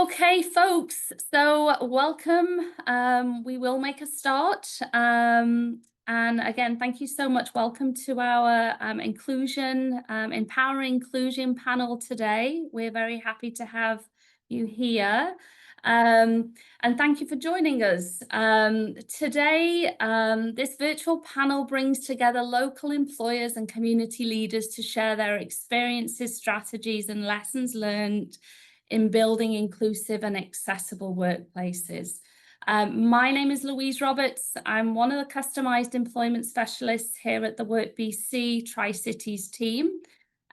Okay, folks, so welcome. We will make a start. And again, thank you so much. Welcome to our Empowering Inclusion panel today. We're very happy to have you here. And thank you for joining us. Today, this virtual panel brings together local employers and community leaders to share their experiences, strategies, and lessons learned in building inclusive and accessible workplaces. My name is Louise Roberts. I'm one of the customized employment specialists here at the WorkBC Tri-Cities team,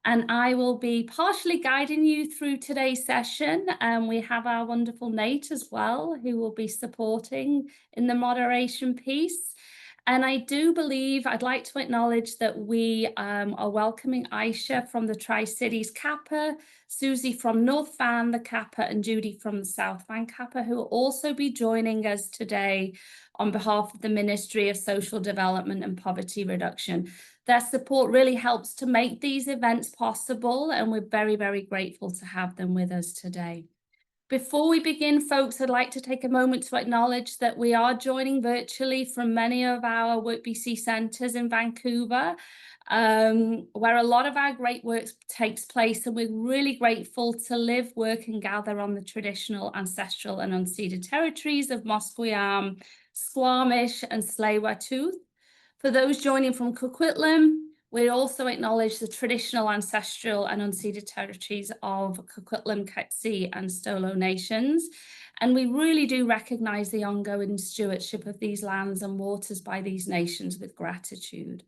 and I will be partially guiding you through today's session. We have our wonderful Nate as well, who will be supporting in the moderation piece. And I do believe I'd like to acknowledge that we are welcoming Aisha from the Tri-Cities Kappa, Susie from North Van, the Kappa, and Judy from the South Van Kappa, who will also be joining us today on behalf of the Ministry of Social Development and Poverty Reduction. Their support really helps to make these events possible, and we're very, very grateful to have them with us today. Before we begin, folks, I'd like to take a moment to acknowledge that we are joining virtually from many of our WorkBC centres in Vancouver, where a lot of our great work takes place, and we're really grateful to live, work and gather on the traditional, ancestral and unceded territories of Musqueam, Squamish and Tsleil-Waututh. For those joining from Coquitlam, we also acknowledge the traditional, ancestral and unceded territories of Coquitlam, Catsi and Stolo nations. And we really do recognise the ongoing stewardship of these lands and waters by these nations with gratitude.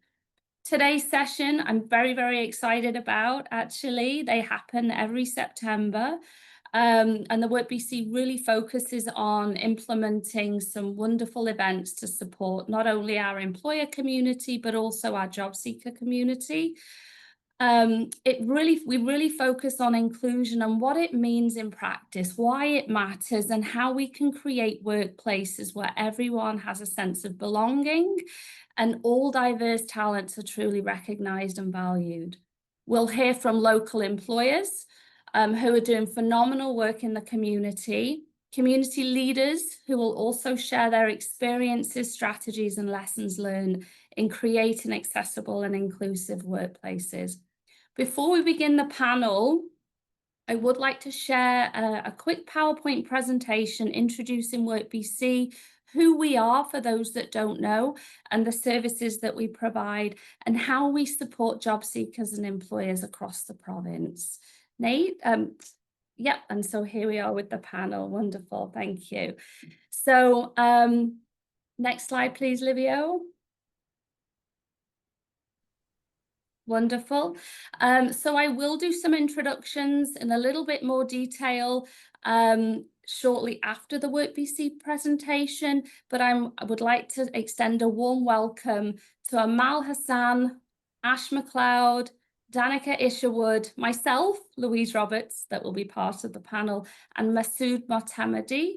Today's session, I'm very, very excited about, actually. They happen every September. And the WorkBC really focuses on implementing some wonderful events to support not only our employer community, but also our job seeker community. We really focus on inclusion and what it means in practice, why it matters, and how we can create workplaces where everyone has a sense of belonging and all diverse talents are truly recognised and valued. We'll hear from local employers, who are doing phenomenal work in the community leaders who will also share their experiences, strategies and lessons learned in creating accessible and inclusive workplaces. Before we begin the panel, I would like to share a quick PowerPoint presentation introducing WorkBC, who we are for those that don't know, and the services that we provide, and how we support job seekers and employers across the province. Nate, yep, and so here we are with the panel. Wonderful, thank you. So next slide, please, Livio. Wonderful. So I will do some introductions in a little bit more detail shortly after the WorkBC presentation, but I would like to extend a warm welcome to Amal, Hasan, MacLeod, Danica, Isherwood, myself, Louise Roberts, that will be part of the panel, and Masood Motamedi,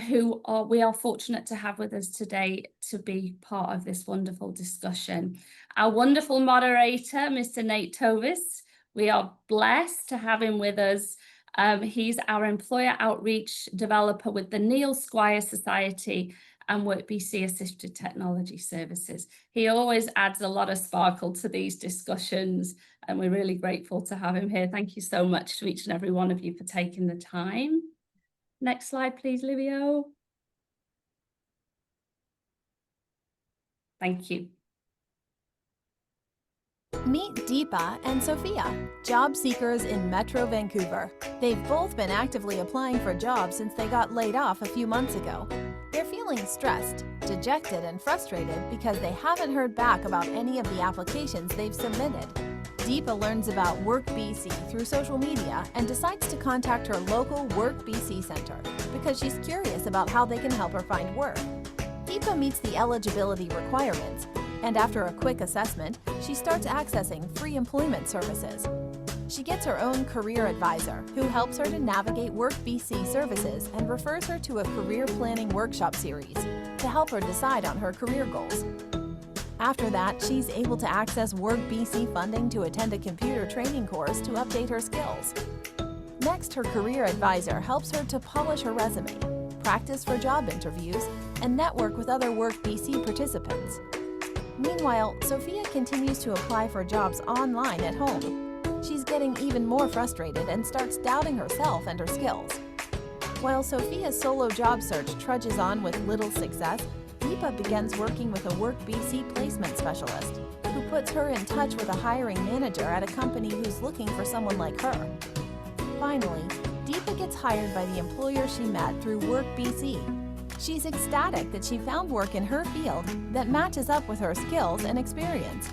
who we are fortunate to have with us today to be part of this wonderful discussion. Our wonderful moderator, Mr. Nate Tovis, we are blessed to have him with us. He's our employer outreach developer with the Neil Squire Society and WorkBC Assisted Technology Services. He always adds a lot of sparkle to these discussions, and we're really grateful to have him here. Thank you so much to each and every one of you for taking the time. Next slide, please, Livio. Thank you. Meet Deepa and Sophia, job seekers in Metro Vancouver. They've both been actively applying for jobs since they got laid off a few months ago. They're feeling stressed, dejected, and frustrated because they haven't heard back about any of the applications they've submitted. Deepa learns about WorkBC through social media and decides to contact her local WorkBC center because she's curious about how they can help her find work. Deepa meets the eligibility requirements, and after a quick assessment, she starts accessing free employment services. She gets her own career advisor who helps her to navigate WorkBC services and refers her to a career planning workshop series to help her decide on her career goals. After that, she's able to access WorkBC funding to attend a computer training course to update her skills. Next, her career advisor helps her to polish her resume, practice for job interviews, and network with other WorkBC participants. Meanwhile, Sophia continues to apply for jobs online at home. She's getting even more frustrated and starts doubting herself and her skills. While Sophia's solo job search trudges on with little success, Deepa begins working with a WorkBC placement specialist, who puts her in touch with a hiring manager at a company who's looking for someone like her. Finally, Deepa gets hired by the employer she met through WorkBC. She's ecstatic that she found work in her field that matches up with her skills and experience.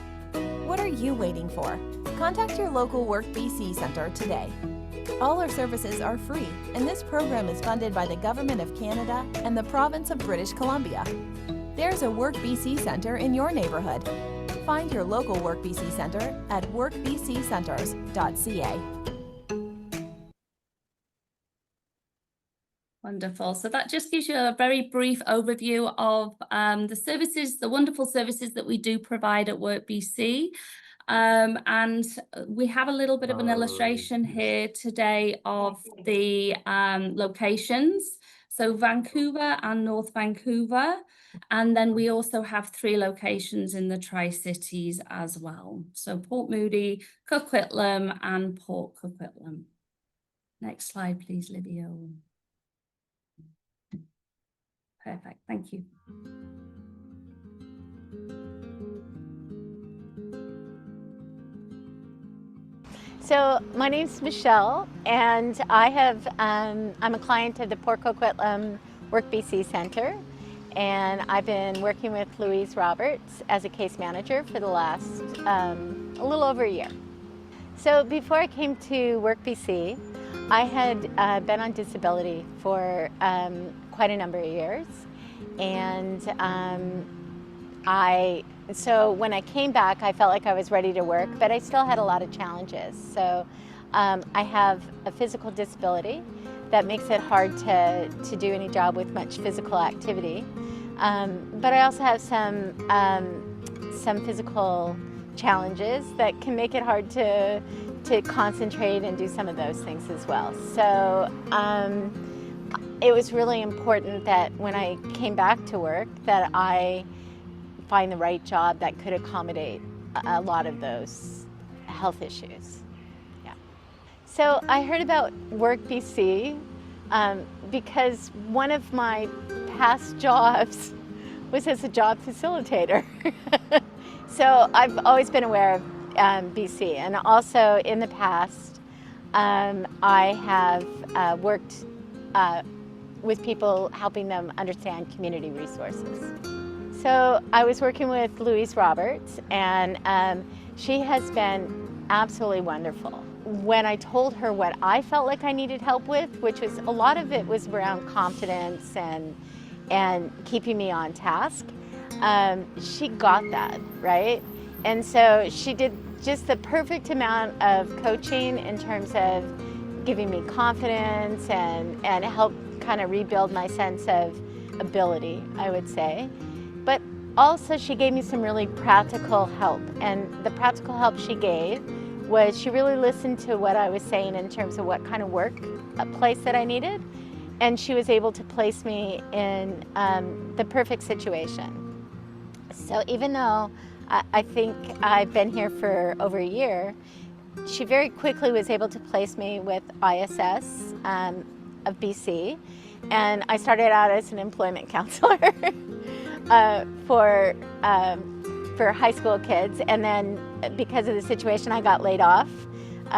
What are you waiting for? Contact your local WorkBC Centre today. All our services are free, and this program is funded by the Government of Canada and the Province of British Columbia. There's a WorkBC Centre in your neighbourhood. Find your local WorkBC Centre at workbccenters.ca. Wonderful. So that just gives you a very brief overview of the services, the wonderful services that we do provide at WorkBC. And we have a little bit of an illustration here today of the locations. So Vancouver and North Vancouver. And then we also have 3 locations in the Tri-Cities as well. So Port Moody, Coquitlam and Port Coquitlam. Next slide, please, Livio. Perfect, thank you. So my name's Michelle, and I'm a client of the Port Coquitlam WorkBC Centre, and I've been working with Louise Roberts as a case manager for the last a little over a year. So before I came to WorkBC, I had been on disability for quite a number of years, and so when I came back, I felt like I was ready to work, but I still had a lot of challenges. So I have a physical disability that makes it hard to do any job with much physical activity. But I also have some physical challenges that can make it hard to concentrate and do some of those things as well. So it was really important that when I came back to work that I find the right job that could accommodate a lot of those health issues. Yeah. So I heard about WorkBC because one of my past jobs was as a job facilitator. So I've always been aware of BC, and also in the past I have worked with people, helping them understand community resources. So I was working with Louise Roberts, and she has been absolutely wonderful. When I told her what I felt like I needed help with, which was a lot of it was around confidence and keeping me on task, she got that, right? And so she did just the perfect amount of coaching in terms of giving me confidence and help kind of rebuild my sense of ability, I would say. But also she gave me some really practical help, and the practical help she gave was she really listened to what I was saying in terms of what kind of work place that I needed, and she was able to place me in the perfect situation. So even though I think I've been here for over a year, she very quickly was able to place me with ISS of BC, and I started out as an employment counselor for high school kids, and then because of the situation I got laid off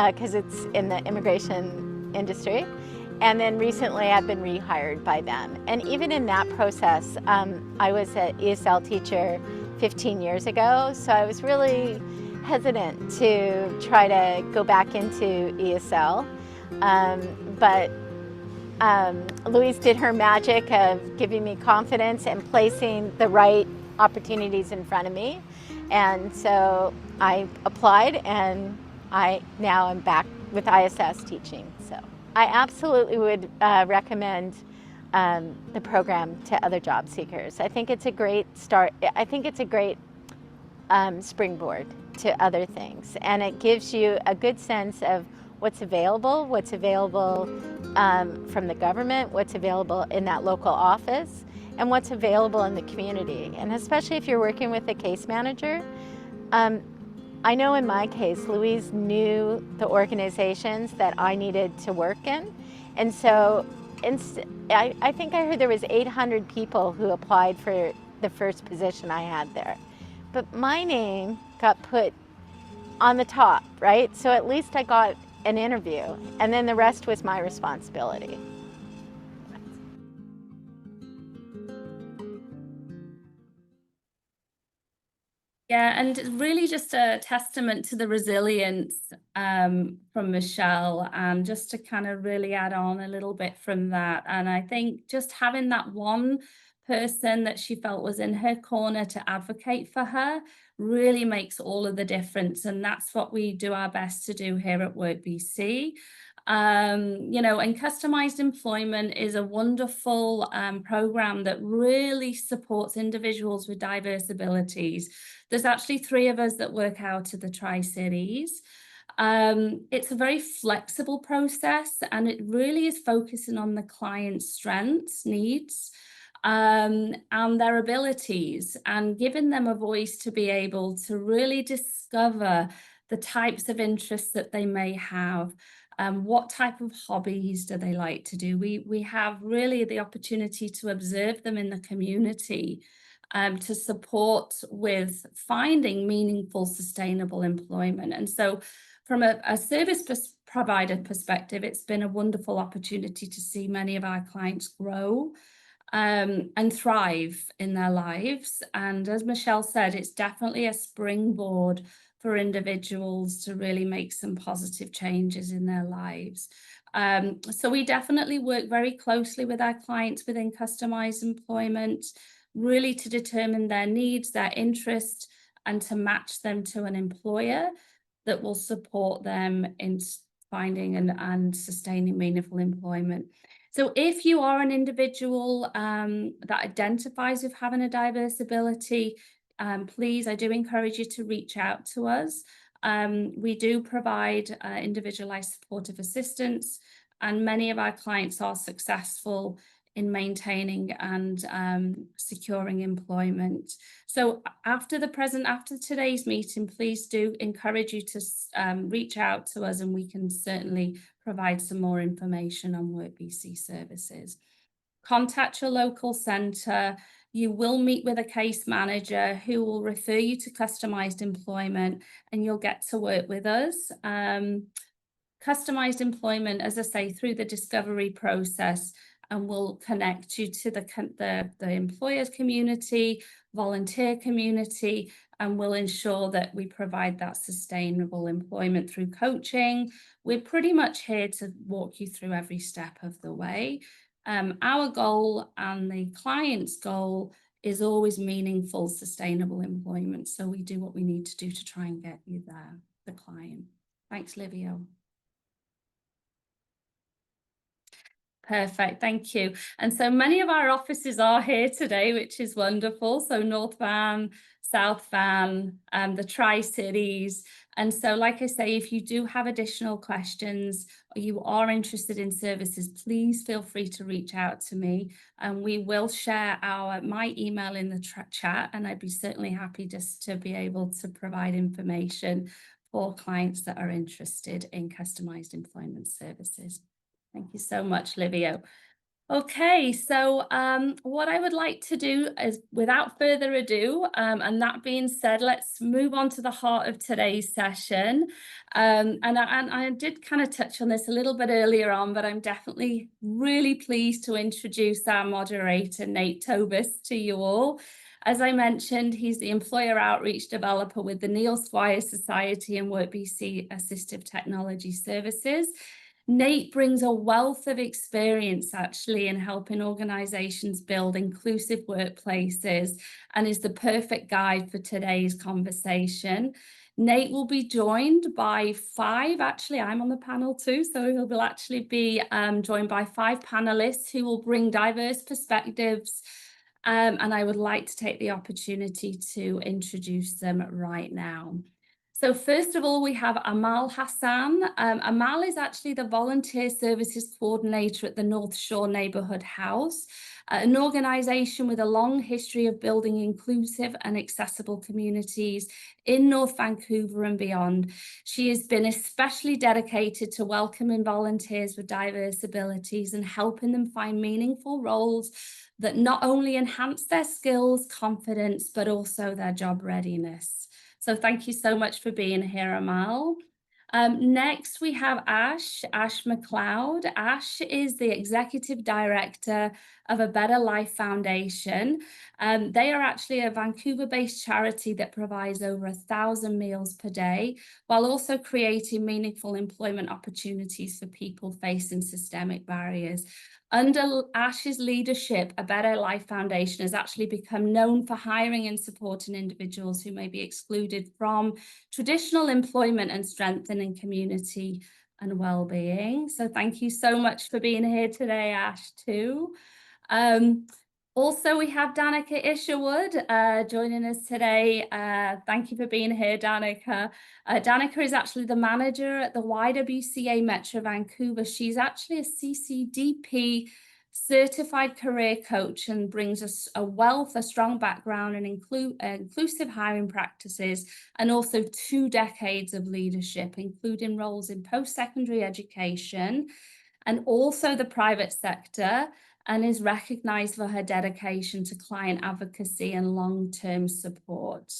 because it's in the immigration industry, and then recently I've been rehired by them. And even in that process, I was an ESL teacher 15 years ago, so I was really hesitant to try to go back into ESL, but Louise did her magic of giving me confidence and placing the right opportunities in front of me, and so I applied, and now I'm back with ISS teaching. So I absolutely would recommend the program to other job seekers. I think it's a great start. I think it's a great springboard to other things, and it gives you a good sense of what's available from the government, what's available in that local office, and what's available in the community. And especially if you're working with a case manager, I know in my case, Louise knew the organizations that I needed to work in. And so I think I heard there was 800 people who applied for the first position I had there. But my name got put on the top, right? So at least I got an interview, and then the rest was my responsibility. Yeah, and it's really just a testament to the resilience from Michelle, and just to kind of really add on a little bit from that. And I think just having that one person that she felt was in her corner to advocate for her really makes all of the difference. And that's what we do our best to do here at WorkBC. You know, and customized employment is a wonderful program that really supports individuals with diverse abilities. There's actually 3 of us that work out of the Tri-Cities. It's a very flexible process, and it really is focusing on the client's strengths, needs, and their abilities, and giving them a voice to be able to really discover the types of interests that they may have. What type of hobbies do they like to do? We have really the opportunity to observe them in the community, to support with finding meaningful, sustainable employment. And so from a service provider perspective, it's been a wonderful opportunity to see many of our clients grow and thrive in their lives. And as Michelle said, it's definitely a springboard for individuals to really make some positive changes in their lives. So we definitely work very closely with our clients within customized employment, really to determine their needs, their interests, and to match them to an employer that will support them in finding and sustaining meaningful employment. So if you are an individual that identifies with having a diverse ability, please, I do encourage you to reach out to us. We do provide individualized supportive assistance, and many of our clients are successful in maintaining and securing employment. So after today's meeting, please do encourage you to reach out to us, and we can certainly provide some more information on WorkBC services. Contact your local centre. You will meet with a case manager who will refer you to customized employment, and you'll get to work with us. Customized employment, as I say, through the discovery process, and we'll connect you to the employers community, volunteer community, and we'll ensure that we provide that sustainable employment through coaching. We're pretty much here to walk you through every step of the way. Our goal and the client's goal is always meaningful, sustainable employment. So we do what we need to do to try and get you there, the client. Thanks, Livio. Perfect, thank you. And so many of our offices are here today, which is wonderful. So North Van, South Van, the Tri-Cities. And so, like I say, if you do have additional questions or you are interested in services, please feel free to reach out to me, and we will share my email in the chat, and I'd be certainly happy just to be able to provide information for clients that are interested in customized employment services. Thank you so much, Livio. Okay, so what I would like to do is, without further ado, and that being said, let's move on to the heart of today's session. And I did kind of touch on this a little bit earlier on, but I'm definitely really pleased to introduce our moderator, Nate Tobis, to you all. As I mentioned, he's the employer outreach developer with the Neil Squire Society and WorkBC Assistive Technology Services. Nate brings a wealth of experience actually in helping organizations build inclusive workplaces, and is the perfect guide for today's conversation. Nate will be joined by 5, actually I'm on the panel too, so he'll actually be joined by 5 panelists who will bring diverse perspectives, and I would like to take the opportunity to introduce them right now. So first of all, we have Amal Hasan. Amal is actually the Volunteer Services Coordinator at the North Shore Neighbourhood House, an organisation with a long history of building inclusive and accessible communities in North Vancouver and beyond. She has been especially dedicated to welcoming volunteers with diverse abilities and helping them find meaningful roles that not only enhance their skills, confidence, but also their job readiness. So thank you so much for being here, Amal. Next, we have Ash MacLeod. Ash is the Executive Director of A Better Life Foundation. They are actually a Vancouver-based charity that provides over 1,000 meals per day, while also creating meaningful employment opportunities for people facing systemic barriers. Under Ash's leadership, A Better Life Foundation has actually become known for hiring and supporting individuals who may be excluded from traditional employment and strengthening community and well-being. So thank you so much for being here today, Ash, too. Also, we have Danica Isherwood joining us today. Thank you for being here, Danica. Danica is actually the manager at the YWCA Metro Vancouver. She's actually a CCDP certified career coach and brings us a strong background in inclusive hiring practices and also 2 decades of leadership, including roles in post-secondary education and also the private sector, and is recognized for her dedication to client advocacy and long-term support.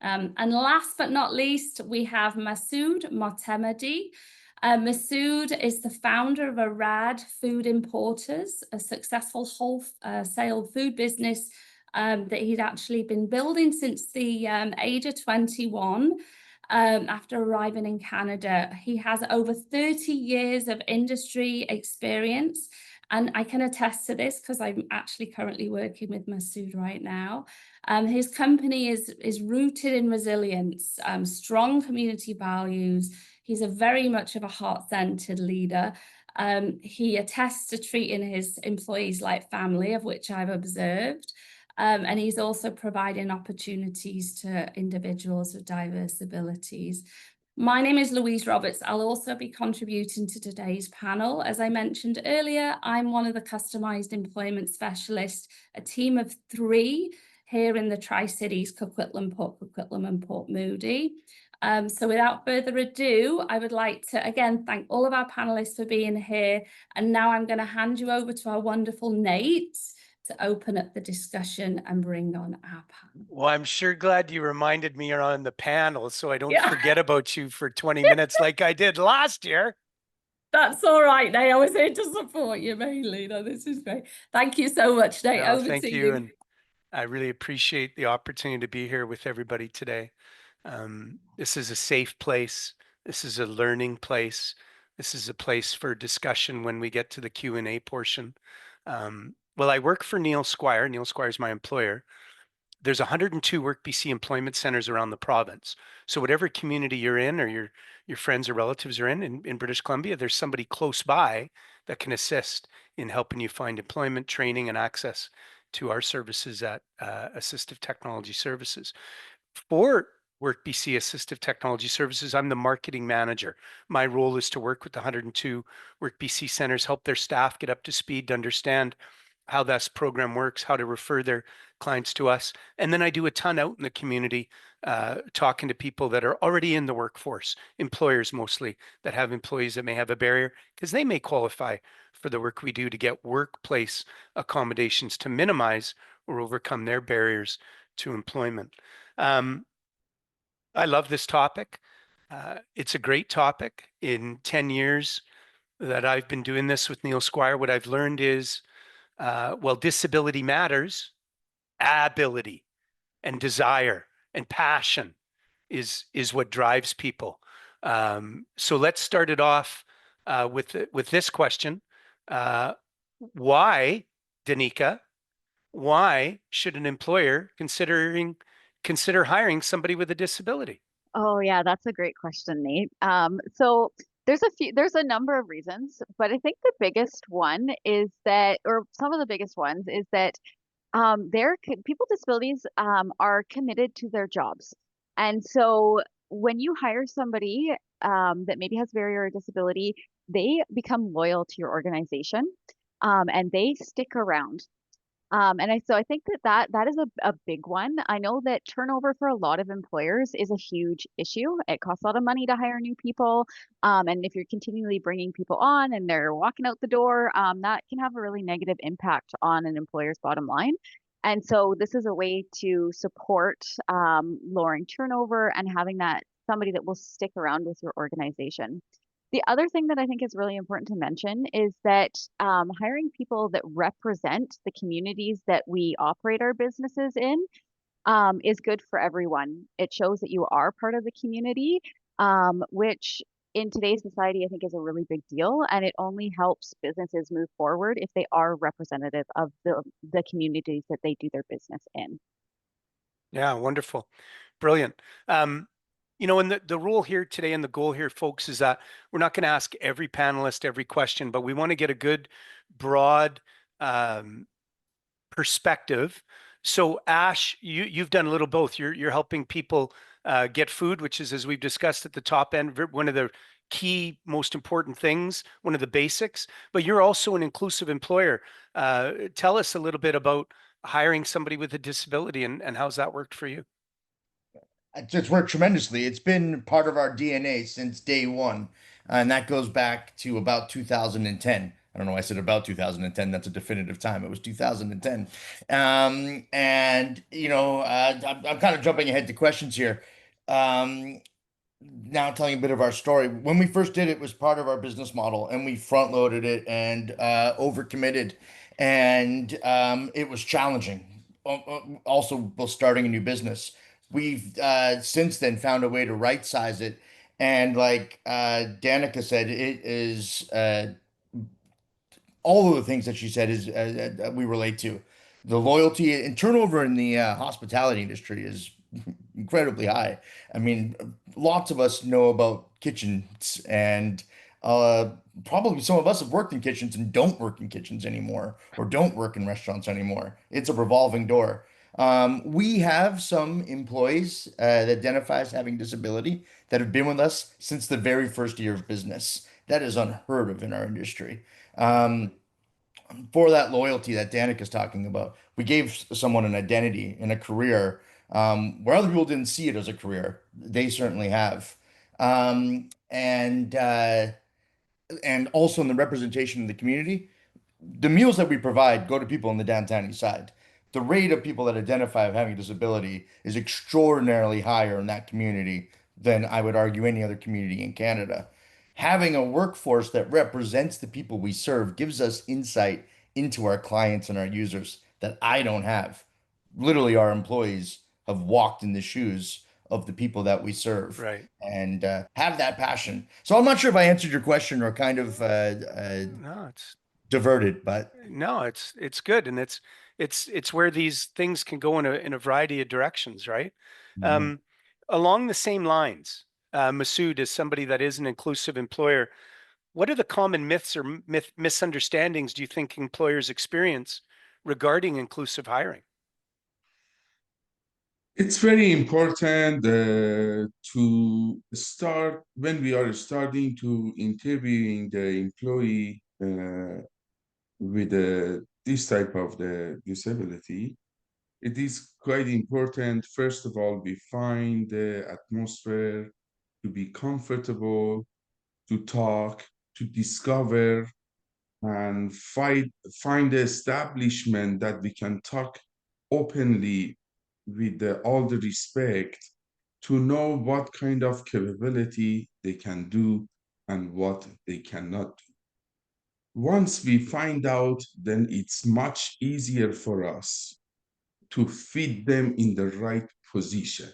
And last but not least, we have Masood Motemedi. Masood is the founder of Arad Food Importers, a successful wholesale food business that he'd actually been building since the age of 21. After arriving in Canada, he has over 30 years of industry experience. And I can attest to this because I'm actually currently working with Masood right now. His company is rooted in resilience, strong community values. He's a very much of a heart-centered leader. He attests to treating his employees like family, of which I've observed. And he's also providing opportunities to individuals with diverse abilities. My name is Louise Roberts. I'll also be contributing to today's panel. As I mentioned earlier, I'm one of the Customised Employment Specialists, a team of 3 here in the Tri-Cities, Coquitlam, Port Coquitlam and Port Moody. So without further ado, I would like to again thank all of our panelists for being here. And now I'm going to hand you over to our wonderful Nate to open up the discussion and bring on our panel. Well, I'm sure glad you reminded me you're on the panel so I don't forget about you for 20 minutes like I did last year. That's all right, Nate. I was here to support you mainly. No, this is great. Thank you so much, Nate. No, over thank to you. And I really appreciate the opportunity to be here with everybody today. This is a safe place. This is a learning place. This is a place for discussion when we get to the Q&A portion. Well, I work for Neil Squire. Neil Squire is my employer. There's 102 WorkBC employment centers around the province. So whatever community you're in or your friends or relatives are in British Columbia, there's somebody close by that can assist in helping you find employment, training, and access to our services at Assistive Technology Services. For WorkBC Assistive Technology Services, I'm the marketing manager. My role is to work with the 102 WorkBC centers, help their staff get up to speed to understand how this program works, how to refer their clients to us. And then I do a ton out in the community, talking to people that are already in the workforce, employers mostly, that have employees that may have a barrier, because they may qualify for the work we do to get workplace accommodations to minimize or overcome their barriers to employment. I love this topic. It's a great topic. In 10 years that I've been doing this with Neil Squire, what I've learned is, well, disability matters. Ability and desire and passion is what drives people. So let's start it off with this question. Why, Danica, why should an employer consider hiring somebody with a disability? Oh yeah, that's a great question, Nate. So there's a number of reasons, but I think the biggest one is that, or some of the biggest ones is that people with disabilities are committed to their jobs. And so when you hire somebody that maybe has barrier or disability, they become loyal to your organization, and they stick around. So I think that is a big one. I know that turnover for a lot of employers is a huge issue. It costs a lot of money to hire new people. And if you're continually bringing people on and they're walking out the door, that can have a really negative impact on an employer's bottom line. And so this is a way to support lowering turnover and having that somebody that will stick around with your organization. The other thing that I think is really important to mention is that hiring people that represent the communities that we operate our businesses in is good for everyone. It shows that you are part of the community, which in today's society, I think is a really big deal. And it only helps businesses move forward if they are representative of the communities that they do their business in. Yeah, wonderful. Brilliant. And the rule here today and the goal here, folks, is that we're not going to ask every panelist every question, but we want to get a good, broad perspective. So, Ash, you've done a little both. You're helping people get food, which is, as we've discussed at the top end, one of the key, most important things, one of the basics. But you're also an inclusive employer. Tell us a little bit about hiring somebody with a disability and how's that worked for you? It's worked tremendously. It's been part of our DNA since day one, and that goes back to about 2010. I don't know why I said about 2010. That's a definitive time. It was 2010. And I'm kind of jumping ahead to questions here. Now telling a bit of our story. When we first did it, it was part of our business model, and we front loaded it and overcommitted, and it was challenging. Also, while starting a new business, we've since then found a way to right size it, and like Danica said, it is all of the things that she said is we relate to. The loyalty and turnover in the hospitality industry is incredibly high. I mean, lots of us know about kitchens, and uh, probably some of us have worked in kitchens and don't work in kitchens anymore, or don't work in restaurants anymore. It's a revolving door. We have some employees that identify as having disability that have been with us since the very first year of business. That is unheard of in our industry. Um, for that loyalty that Danica is talking about, we gave someone an identity and a career where other people didn't see it as a career. They certainly have. And also in the representation of the community, the meals that we provide go to people in the downtown east side. The rate of people that identify of having a disability is extraordinarily higher in that community than I would argue any other community in Canada. Having a workforce that represents the people we serve gives us insight into our clients and our users that I don't have. Literally, our employees have walked in the shoes of the people that we serve Right. and have that passion. So I'm not sure if I answered your question or kind of No, it's diverted, but no, it's good, and it's where these things can go in a variety of directions, right? Mhm. Um, Along the same lines, Masood, as somebody that is an inclusive employer, what are the common myths or misunderstandings do you think employers experience regarding inclusive hiring? It's very important to start when we are starting to interviewing the employee with this type of the disability. It is quite important. First of all, we find the atmosphere to be comfortable, to talk, to discover, and find the establishment that we can talk openly with all the respect to know what kind of capability they can do and what they cannot do. Once we find out, then it's much easier for us to fit them in the right position.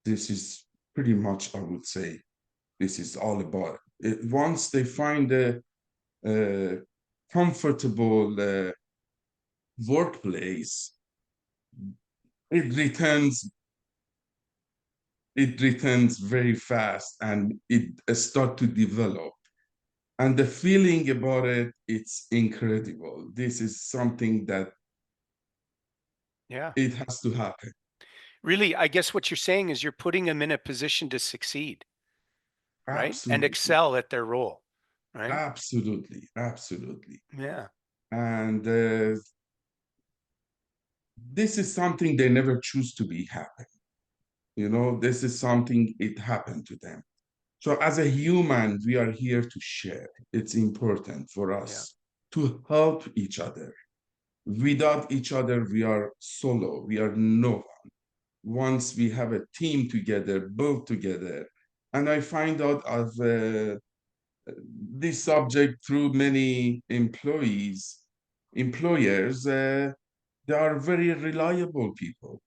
This is pretty much, I would say, this is all about it. Once they find a comfortable workplace, it returns it returns very fast and it start to develop. And the feeling about it, it's incredible. This is something that Yeah. it has to happen. really, I guess what you're saying is you're putting them in a position to succeed, right? And Absolutely, excel at their role, right? absolutely, absolutely. Yeah. And this is something they never choose to be happen. You know, this is something it happened to them. So as a human, we are here to share. It's important for Yeah. us to help each other. Without each other, we are solo. We are no one. Once we have a team together, built together, and I find out of this subject through many employers, they are very reliable people.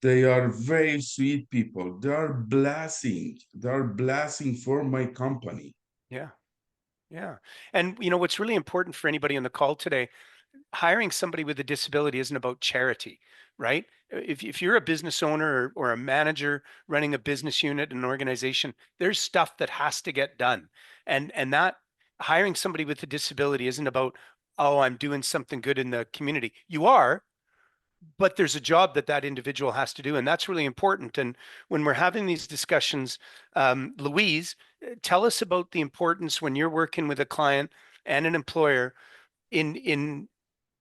They are very sweet people. They are blessing. They are blessing for my company. Yeah. Yeah. And you know, what's really important for anybody on the call today, hiring somebody with a disability isn't about charity, right? If you're a business owner or a manager running a business unit, an organization, there's stuff that has to get done. And that hiring somebody with a disability isn't about, oh, I'm doing something good in the community. You are, but there's a job that that individual has to do, and that's really important. And when we're having these discussions, Louise, tell us about the importance when you're working with a client and an employer in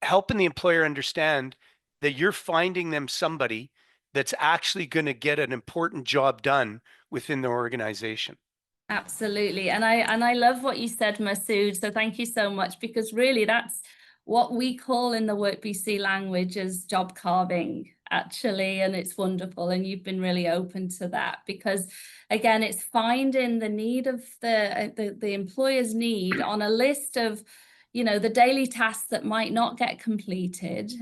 helping the employer understand that you're finding them somebody that's actually going to get an important job done within their organization. Absolutely. And I love what you said, Masood. So thank you so much, because really that's what we call in the WorkBC language as job carving, actually. And it's wonderful. And you've been really open to that, because again, it's finding the need of the employer's need on a list of, you know, the daily tasks that might not get completed.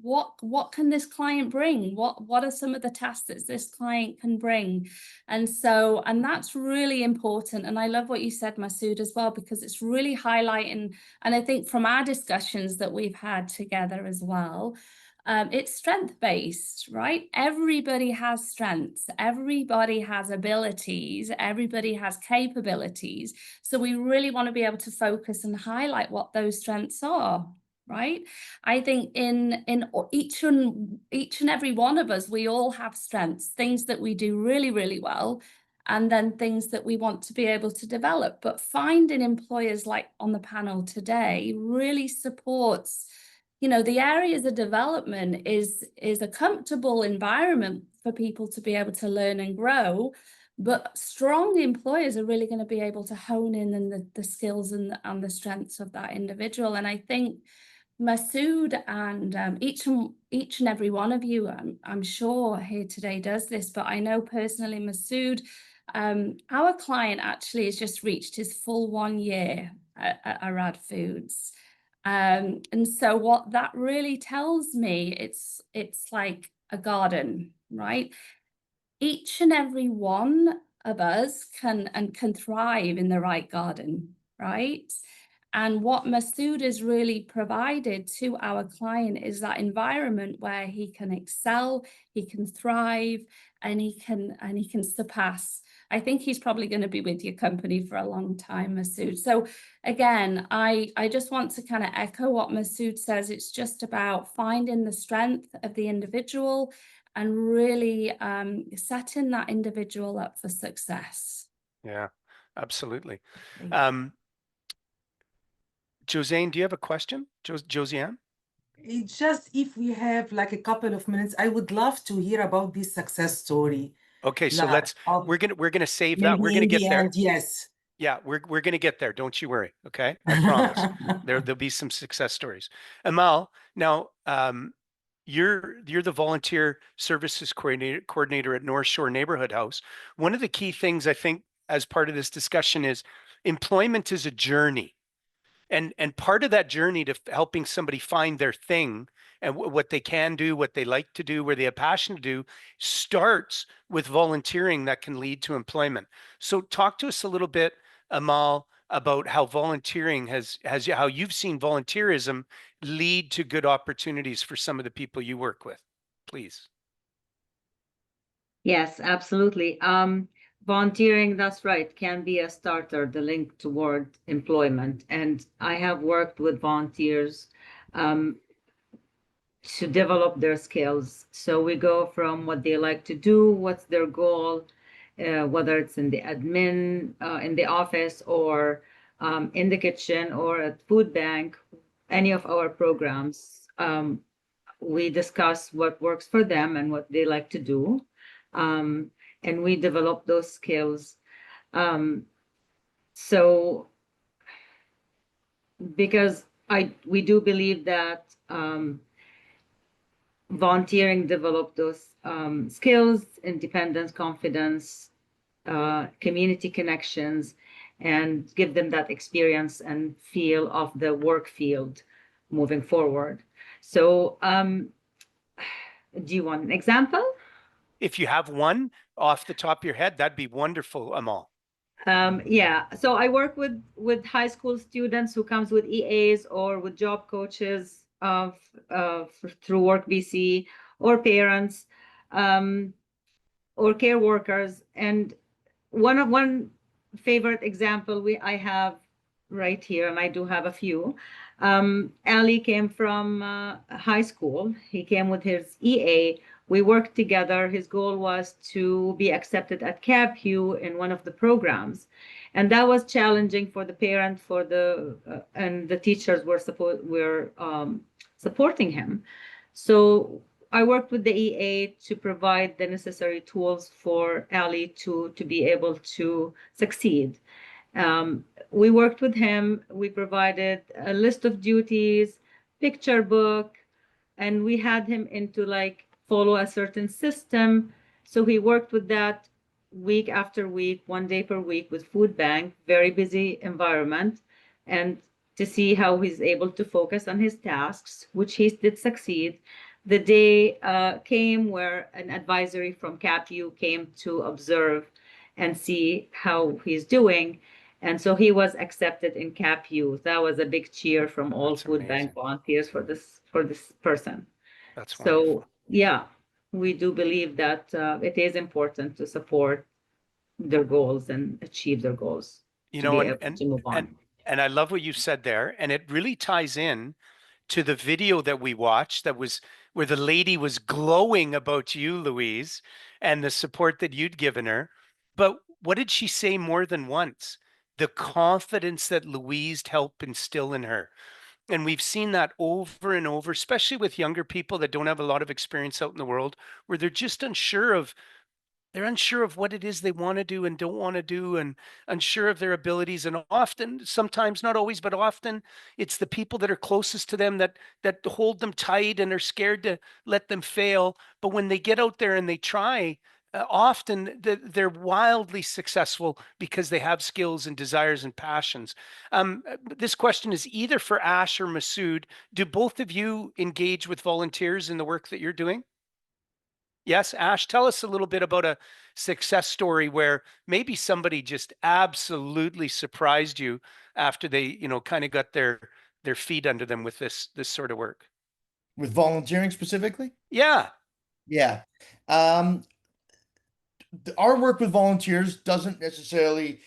What can this client bring? What are some of the tasks that this client can bring? And that's really important. And I love what you said, Masood, as well, because it's really highlighting, and I think from our discussions that we've had together as well, it's strength-based, right? Everybody has strengths, everybody has abilities, everybody has capabilities. So we really want to be able to focus and highlight what those strengths are, right? I think in each and every one of us, we all have strengths, things that we do really, really well, and then things that we want to be able to develop. But finding employers like on the panel today really supports, you know, the areas of development is a comfortable environment for people to be able to learn and grow. But strong employers are really going to be able to hone in on the skills and the strengths of that individual. And I think Masood and each and every one of you, I'm sure here today does this, but I know personally, Masood, our client actually has just reached his full 1 year at Arad Foods. And so what that really tells me, it's like a garden, right? Each and every one of us can thrive in the right garden, right? And what Masood has really provided to our client is that environment where he can excel, he can thrive, and he can surpass. I think he's probably going to be with your company for a long time, Masood. So again, I just want to kind of echo what Masood says. It's just about finding the strength of the individual and really setting that individual up for success. Yeah, absolutely. Thank you. Josiane, do you have a question? Josiane? It's just if we have like a couple of minutes, I would love to hear about this success story. Okay, so Like, we're gonna save that. maybe We're gonna in get the there. end, yes. Yeah, we're gonna get there. Don't you worry. Okay, I promise. There'll be some success stories. Amal, now you're the volunteer services coordinator at North Shore Neighborhood House. One of the key things I think as part of this discussion is employment is a journey. And part of that journey to helping somebody find their thing and what they can do, what they like to do, where they have passion to do, starts with volunteering that can lead to employment. So talk to us a little bit, Amal, about how volunteering has how you've seen volunteerism lead to good opportunities for some of the people you work with, please. Yes, absolutely. Volunteering, that's right, can be a starter, the link toward employment. And I have worked with volunteers to develop their skills. So we go from what they like to do, what's their goal, whether it's in the admin, in the office, or in the kitchen, or at food bank, any of our programs. We discuss what works for them and what they like to do. And we develop those skills. So because we do believe that volunteering develop those skills, independence, confidence, community connections, and give them that experience and feel of the work field moving forward. So do you want an example? If you have one off the top of your head, that'd be wonderful, Amal. Yeah, so I work with high school students who comes with EAs or with job coaches through WorkBC, or parents, or care workers. And one favorite example I have right here, and I do have a few. Ali came from high school. He came with his EA. We worked together. His goal was to be accepted at CAPU in one of the programs, and that was challenging for the parent, and the teachers were supporting him. So I worked with the EA to provide the necessary tools for Ali to be able to succeed. We worked with him. We provided a list of duties, picture book, and we had him into like follow a certain system. So he worked with that week after week, 1 day per week with food bank, very busy environment, and to see how he's able to focus on his tasks, which he did succeed. The day came where an advisory from CAPU came to observe and see how he's doing. And so he was accepted in CAPU. That was a big cheer from all That's food amazing. bank volunteers for this person. That's So wonderful. yeah, we do believe that it is important to support their goals and achieve their goals You to be know, able to move on. and I love what you said there, and it really ties in to the video that we watched that was where the lady was glowing about you, Louise, and the support that you'd given her. But what did she say more than once? The confidence that Louise helped instill in her. And we've seen that over and over, especially with younger people that don't have a lot of experience out in the world, where they're unsure of what it is they want to do and don't want to do, and unsure of their abilities. And often, sometimes, not always, but often, it's the people that are closest to them that hold them tight and are scared to let them fail. But when they get out there and they try, often they're wildly successful because they have skills and desires and passions. This question is either for Ash or Masood. Do both of you engage with volunteers in the work that you're doing? Yes, Ash, tell us a little bit about a success story where maybe somebody just absolutely surprised you after they, kind of got their feet under them with this sort of work. With volunteering specifically? Yeah, Yeah. Um, our work with volunteers doesn't necessarily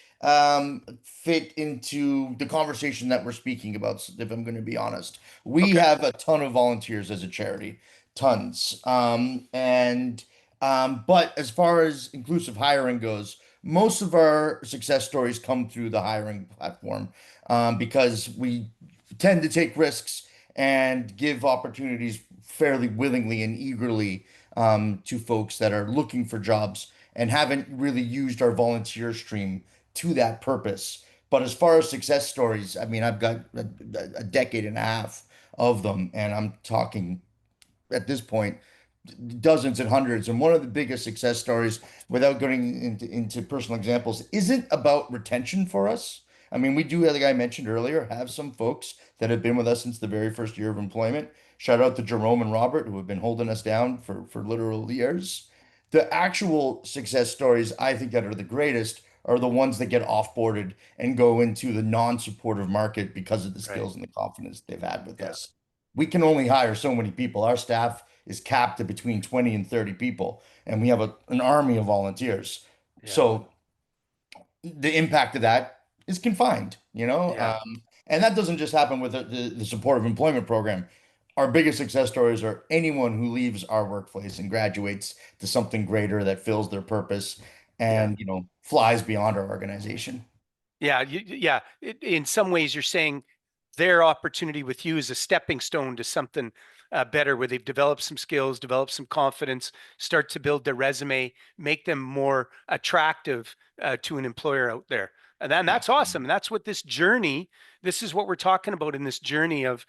fit into the conversation that we're speaking about, if I'm going to be honest. We okay, have a ton of volunteers as a charity, tons. But as far as inclusive hiring goes, most of our success stories come through the hiring platform, because we tend to take risks and give opportunities fairly willingly and eagerly, to folks that are looking for jobs and haven't really used our volunteer stream to that purpose. But as far as success stories, I mean, I've got a decade and a half of them, and I'm talking at this point dozens and hundreds. And one of the biggest success stories, without going into personal examples, isn't about retention for us. I mean, we do, like I mentioned earlier, have some folks that have been with us since the very first year of employment. Shout out to Jerome and Robert, who have been holding us down for literal years. The actual success stories, I think, that are the greatest are the ones that get offboarded and go into the non-supportive market because of the right. skills and the confidence they've had with Yeah, us. We can only hire so many people. Our staff is capped at between 20 and 30 people, and we have an army of volunteers. yeah, So the impact of that is confined, yeah, and that doesn't just happen with the supportive employment program. our biggest success stories are anyone who leaves our workplace and graduates to something greater that fills their purpose Yeah. and, flies beyond our organization. Yeah, yeah. In some ways, you're saying their opportunity with you is a stepping stone to something better, where they've developed some skills, developed some confidence, start to build their resume, make them more attractive to an employer out there. And then that's awesome. And that's what this journey, this is what we're talking about in this journey of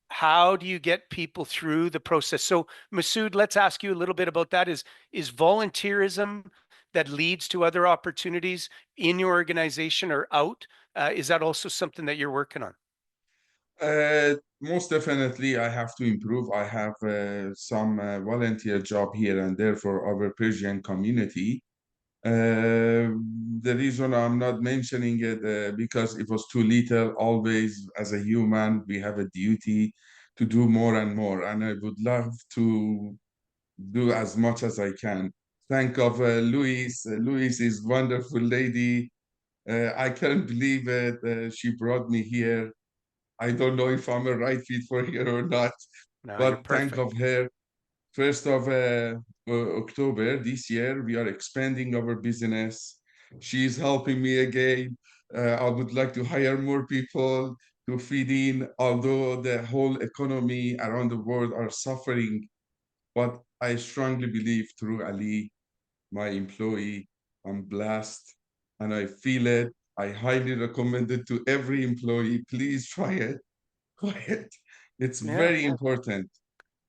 how do you get people through the process? So, Masood, let's ask you a little bit about that. Is volunteerism that leads to other opportunities in your organization or out? Is that also something that you're working on? Most definitely, I have to improve. I have some volunteer job here and there for our Persian community. The reason I'm not mentioning it because it was too little. Always, as a human, we have a duty to do more and more, and I would love to do as much as I can. Think of Louise. Louise is wonderful lady. I can't believe it. She brought me here. I don't know if I'm a right fit for her or not, No, you're but think perfect. of her. 1st of October this year, we are expanding our business. She's helping me again. I would like to hire more people to feed in, although the whole economy around the world are suffering. But I strongly believe through Ali, my employee, I'm blessed and I feel it. I highly recommend it to every employee. Please try it. Try it. It's Yeah. very important.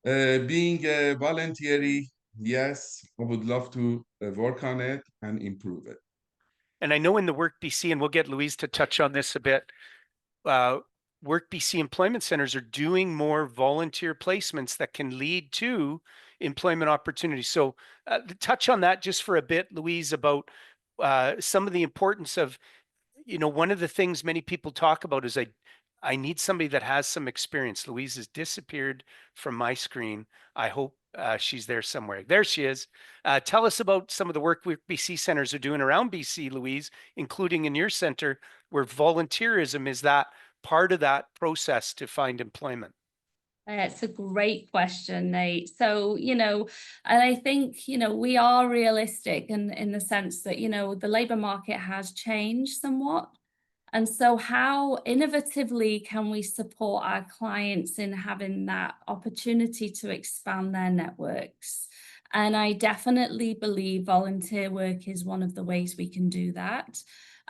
Being a voluntary, yes, I would love to work on it and improve it. And I know in the WorkBC, and we'll get Louise to touch on this a bit, WorkBC employment centers are doing more volunteer placements that can lead to employment opportunities. So touch on that just for a bit, Louise, about some of the importance of, one of the things many people talk about is I need somebody that has some experience. Louise has disappeared from my screen. I hope she's there somewhere. There she is. Tell us about some of the work BC centers are doing around BC, Louise, including in your center, where volunteerism is that part of that process to find employment. It's a great question, Nate. So, and I think, we are realistic in the sense that, the labor market has changed somewhat. And so how innovatively can we support our clients in having that opportunity to expand their networks? And I definitely believe volunteer work is one of the ways we can do that.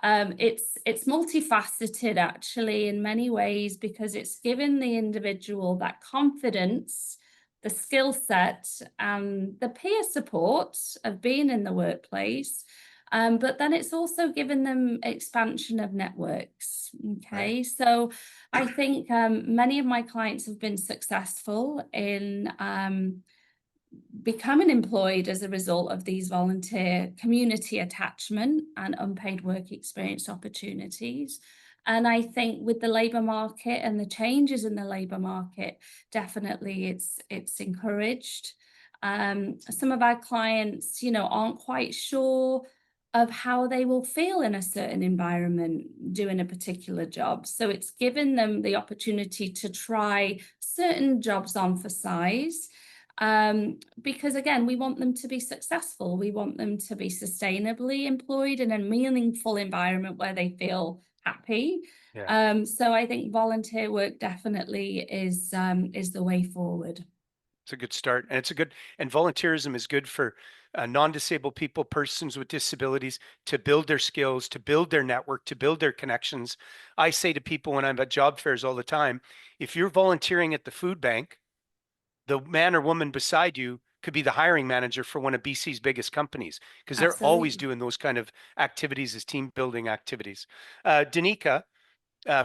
It's multifaceted actually in many ways, because it's given the individual that confidence, the skill set, and the peer support of being in the workplace. But then it's also given them expansion of networks. Okay, Right. so I think many of my clients have been successful in becoming employed as a result of these volunteer community attachment and unpaid work experience opportunities. And I think with the labour market and the changes in the labour market, definitely it's encouraged. Some of our clients, aren't quite sure of how they will feel in a certain environment doing a particular job. So it's given them the opportunity to try certain jobs on for size. Because again, we want them to be successful. We want them to be sustainably employed in a meaningful environment where they feel happy. Yeah. So I think volunteer work definitely is the way forward. It's a good start, and and volunteerism is good for non-disabled people, persons with disabilities, to build their skills, to build their network, to build their connections. I say to people when I'm at job fairs all the time, if you're volunteering at the food bank, the man or woman beside you could be the hiring manager for one of BC's biggest companies, because they're always Absolutely. doing those kind of activities as team building activities. Danica,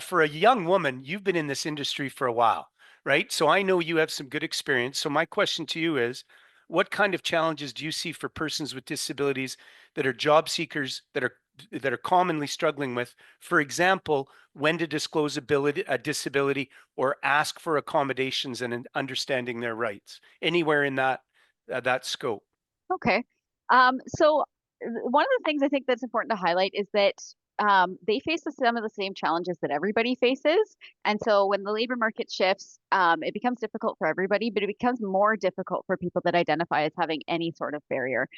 for a young woman, you've been in this industry for a while, right? So I know you have some good experience. So my question to you is, what kind of challenges do you see for persons with disabilities that are job seekers that are commonly struggling with, for example, when to disclose a disability or ask for accommodations and understanding their rights, anywhere in that scope? Okay. So one of the things I think that's important to highlight is that they face some of the same challenges that everybody faces. And so when the labor market shifts, it becomes difficult for everybody, but it becomes more difficult for people that identify as having any sort of barrier.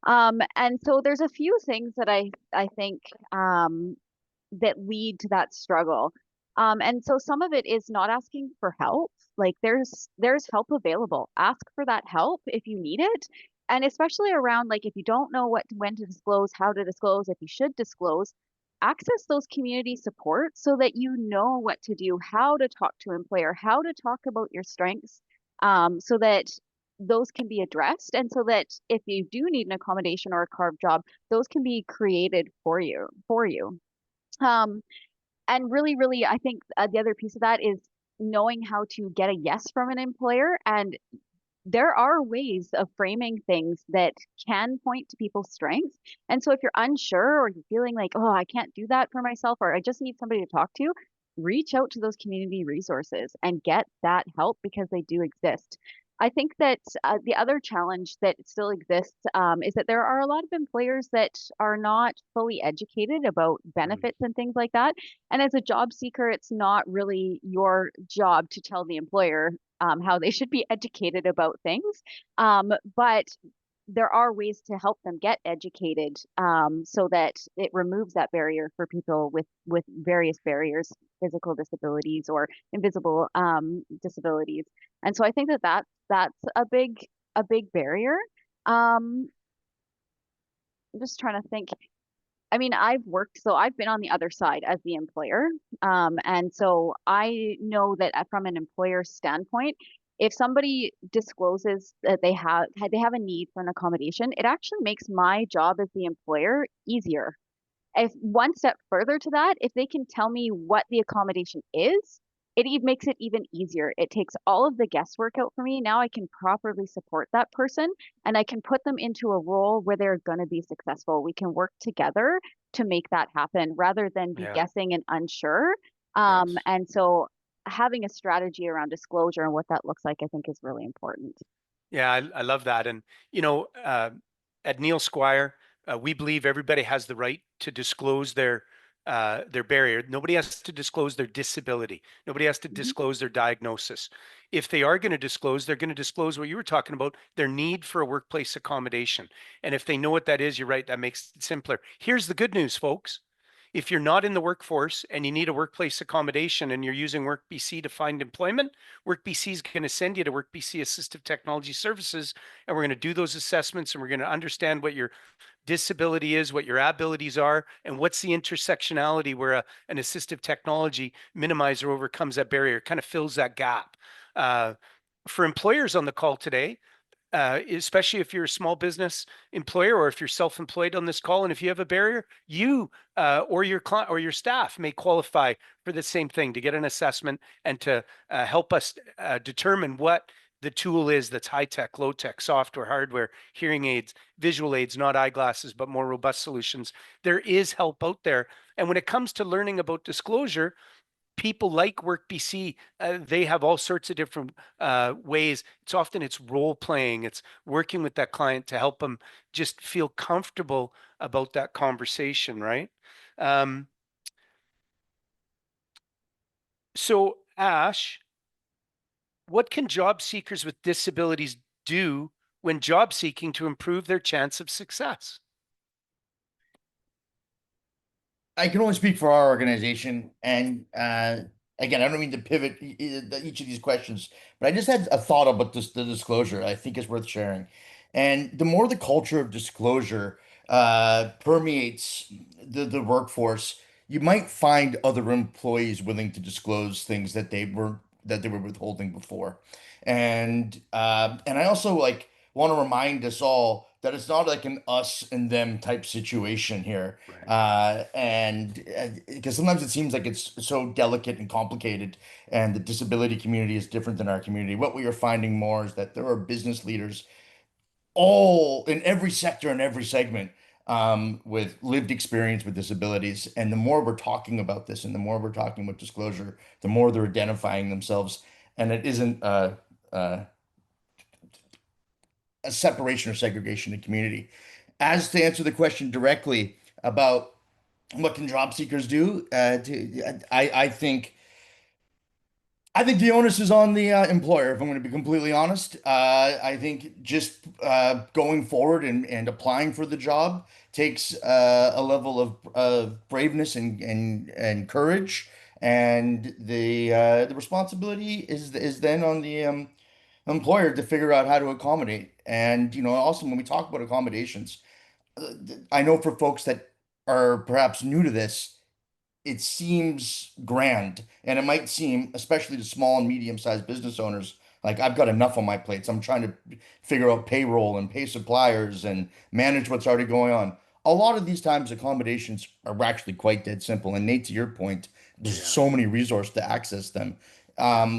And so there's a few things that I think that lead to that struggle. And so some of it is not asking for help. Like there's help available. Ask for that help if you need it. And especially around like if you don't know when to disclose, how to disclose, if you should disclose, access those community support so that you know what to do, how to talk to an employer, how to talk about your strengths, so that those can be addressed, and so that if you do need an accommodation or a carved job, those can be created for you. Um, and really, really, I think the other piece of that is knowing how to get a yes from an employer. And there are ways of framing things that can point to people's strengths. And so if you're unsure or you're feeling like, oh, I can't do that for myself, or I just need somebody to talk to, reach out to those community resources and get that help because they do exist. I think that the other challenge that still exists is that there are a lot of employers that are not fully educated about benefits and things like that. And as a job seeker, it's not really your job to tell the employer how they should be educated about things. But there are ways to help them get educated so that it removes that barrier for people with various barriers, physical disabilities or invisible disabilities. And so I think that that's a big barrier. I'm just trying to think. I mean, so I've been on the other side as the employer. And so I know that from an employer standpoint, if somebody discloses that they have a need for an accommodation, it actually makes my job as the employer easier. If one step further to that, if they can tell me what the accommodation is, it makes it even easier. It takes all of the guesswork out for me. Now I can properly support that person and I can put them into a role where they're going to be successful. We can work together to make that happen rather than be guessing and unsure. And so having a strategy around disclosure and what that looks like, I think is really important. Yeah, I love that. And, at Neil Squire, we believe everybody has the right to disclose their barrier. Nobody has to disclose their disability. Nobody has to disclose their diagnosis. If they are going to disclose, they're going to disclose what you were talking about, their need for a workplace accommodation. And if they know what that is, you're right, that makes it simpler. Here's the good news, folks. If you're not in the workforce and you need a workplace accommodation and you're using WorkBC to find employment, WorkBC is going to send you to WorkBC Assistive Technology Services, and we're going to do those assessments and we're going to understand what your disability is, what your abilities are, and what's the intersectionality where an assistive technology minimizer overcomes that barrier, kind of fills that gap. For employers on the call today, especially if you're a small business employer or if you're self-employed on this call, and if you have a barrier, you or your client or your staff may qualify for the same thing, to get an assessment and to help us determine what the tool is that's high tech, low tech, software, hardware, hearing aids, visual aids, not eyeglasses, but more robust solutions. There is help out there. And when it comes to learning about disclosure, people like WorkBC, they have all sorts of different ways. It's role playing. It's working with that client to help them just feel comfortable about that conversation, right? So Ash, what can job seekers with disabilities do when job seeking to improve their chance of success? I can only speak for our organization, and again, I don't mean to pivot each of these questions, but I just had a thought about the disclosure I think is worth sharing. And the more the culture of disclosure permeates the workforce, you might find other employees willing to disclose things that they were withholding before. And I also like want to remind us all that it's not like an us and them type situation here. And because sometimes it seems like it's so delicate and complicated, and the disability community is different than our community. What we are finding more is that there are business leaders all in every sector and every segment, with lived experience with disabilities. And the more we're talking about this and the more we're talking about disclosure, the more they're identifying themselves. And it isn't a separation or segregation in community. As to answer the question directly about what can job seekers do? I think the onus is on the employer, if I'm going to be completely honest. I think just going forward and applying for the job takes a level of braveness and courage, and the responsibility is then on the employer to figure out how to accommodate. And also when we talk about accommodations, I know for folks that are perhaps new to this, it seems grand, and it might seem, especially to small and medium-sized business owners, like I've got enough on my plate. So I'm trying to figure out payroll and pay suppliers and manage what's already going on. A lot of these times, accommodations are actually quite dead simple. And Nate, to your point, there's Yeah. so many resources to access them. As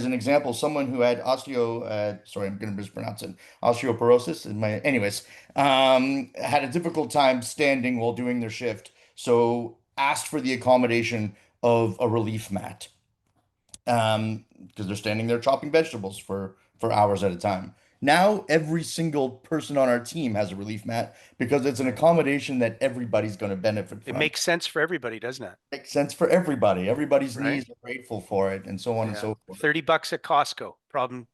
an example, someone who had sorry, I'm going to mispronounce it, osteoporosis in my, anyways, had a difficult time standing while doing their shift. So asked for the accommodation of a relief mat, because they're standing there chopping vegetables for hours at a time. Now every single person on our team has a relief mat because it's an accommodation that everybody's going to benefit It from. makes sense for everybody, doesn't it? Makes sense for everybody. Everybody's Right? needs are grateful for it, and so on and Yeah. so forth. $30 at Costco. Problem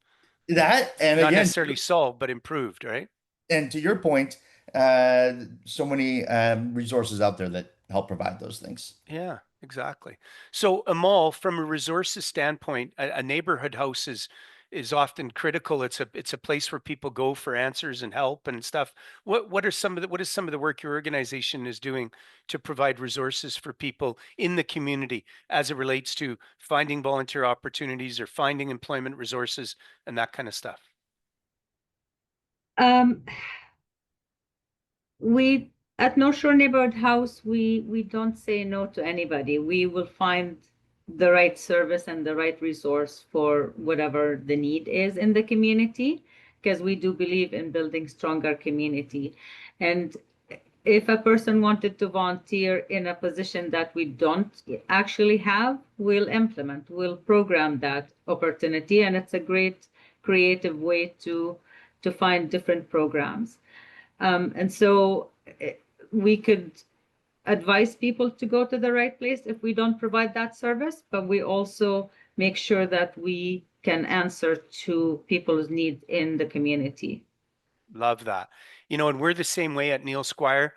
That, and not again, necessarily solved, but improved, right? and to your point, so many resources out there that help provide those things. Yeah, exactly. So Amal, from a resources standpoint, a neighborhood house is often critical. It's a place where people go for answers and help and stuff. What is some of the work your organization is doing to provide resources for people in the community as it relates to finding volunteer opportunities or finding employment resources and that kind of stuff? Um, we at North Shore Neighborhood House, we don't say no to anybody. We will find the right service and the right resource for whatever the need is in the community, because we do believe in building stronger community. And if a person wanted to volunteer in a position that we don't actually have, we'll program that opportunity, and it's a great creative way to find different programs. And so we could advise people to go to the right place if we don't provide that service, but we also make sure that we can answer to people's needs in the community. Love that. And we're the same way at Neil Squire.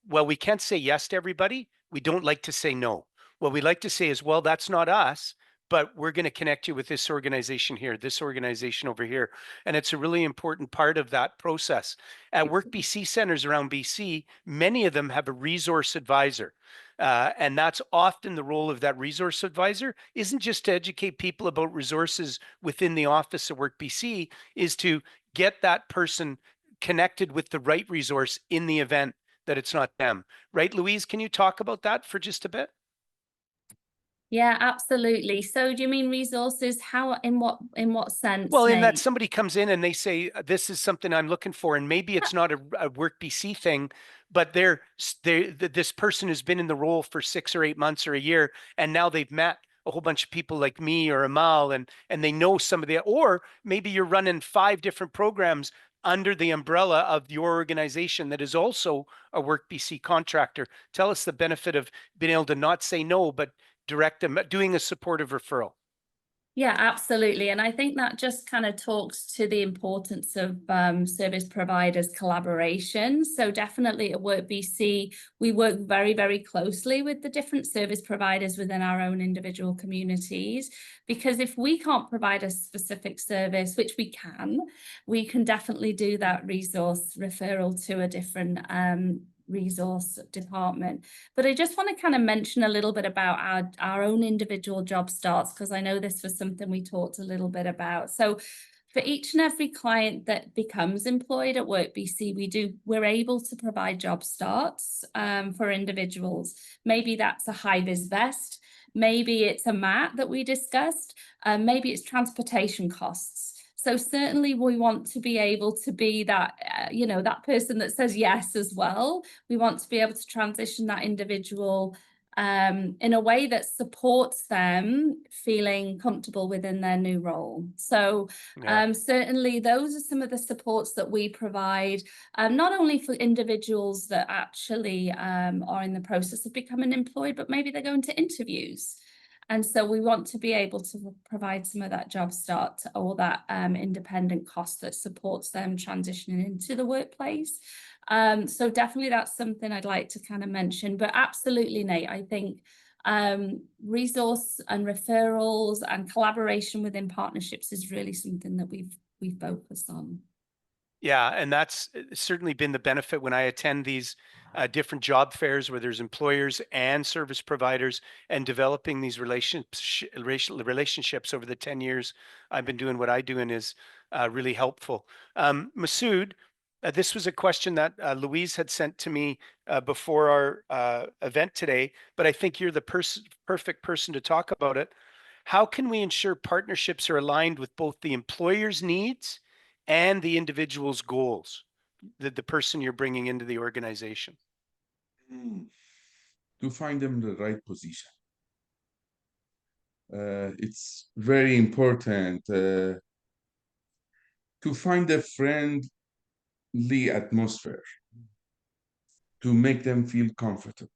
Well, we can't say yes to everybody. We don't like to say no. What we like to say is, well, that's not us, but we're going to connect you with this organization here, this organization over here. And it's a really important part of that process. At WorkBC centers around BC, many of them have a resource advisor. And that's often the role of that resource advisor isn't just to educate people about resources within the office of WorkBC, is to get that person connected with the right resource in the event that it's not them. Right, Louise, can you talk about that for just a bit? Yeah, absolutely. So do you mean resources? How, in what sense, Well, in that Nate? somebody comes in and they say, this is something I'm looking for, and maybe it's not a WorkBC thing, but this person has been in the role for 6 or 8 months or a year, and now they've met a whole bunch of people like me or Amal, and they know some of the, or maybe you're running 5 different programs under the umbrella of your organization that is also a WorkBC contractor. Tell us the benefit of being able to not say no, but direct them, doing a supportive referral. Yeah, absolutely. And I think that just kind of talks to the importance of service providers collaboration. So definitely at WorkBC, we work very, very closely with the different service providers within our own individual communities, because if we can't provide a specific service, which we can definitely do that resource referral to a different resource department. But I just want to kind of mention a little bit about our own individual job starts, because I know this was something we talked a little bit about. So for each and every client that becomes employed at WorkBC, we're able to provide job starts for individuals. Maybe that's a high-vis vest, maybe it's a mat that we discussed, maybe it's transportation costs. So certainly we want to be able to be that, that person that says yes as well. We want to be able to transition that individual in a way that supports them feeling comfortable within their new role. So Yeah. certainly those are some of the supports that we provide, not only for individuals that actually are in the process of becoming employed, but maybe they're going to interviews. And so we want to be able to provide some of that job start or that independent cost that supports them transitioning into the workplace. So definitely that's something I'd like to kind of mention, but absolutely, Nate, I think resource and referrals and collaboration within partnerships is really something that we've focused on. Yeah, and that's certainly been the benefit when I attend these different job fairs where there's employers and service providers, and developing these relationships over the 10 years I've been doing what I do, and is really helpful. Masood, this was a question that Louise had sent to me before our event today, but I think you're the perfect person to talk about it. How can we ensure partnerships are aligned with both the employer's needs and the individual's goals, the person you're bringing into the organization? To find them the right position. It's very important to find a friendly atmosphere, to make them feel comfortable.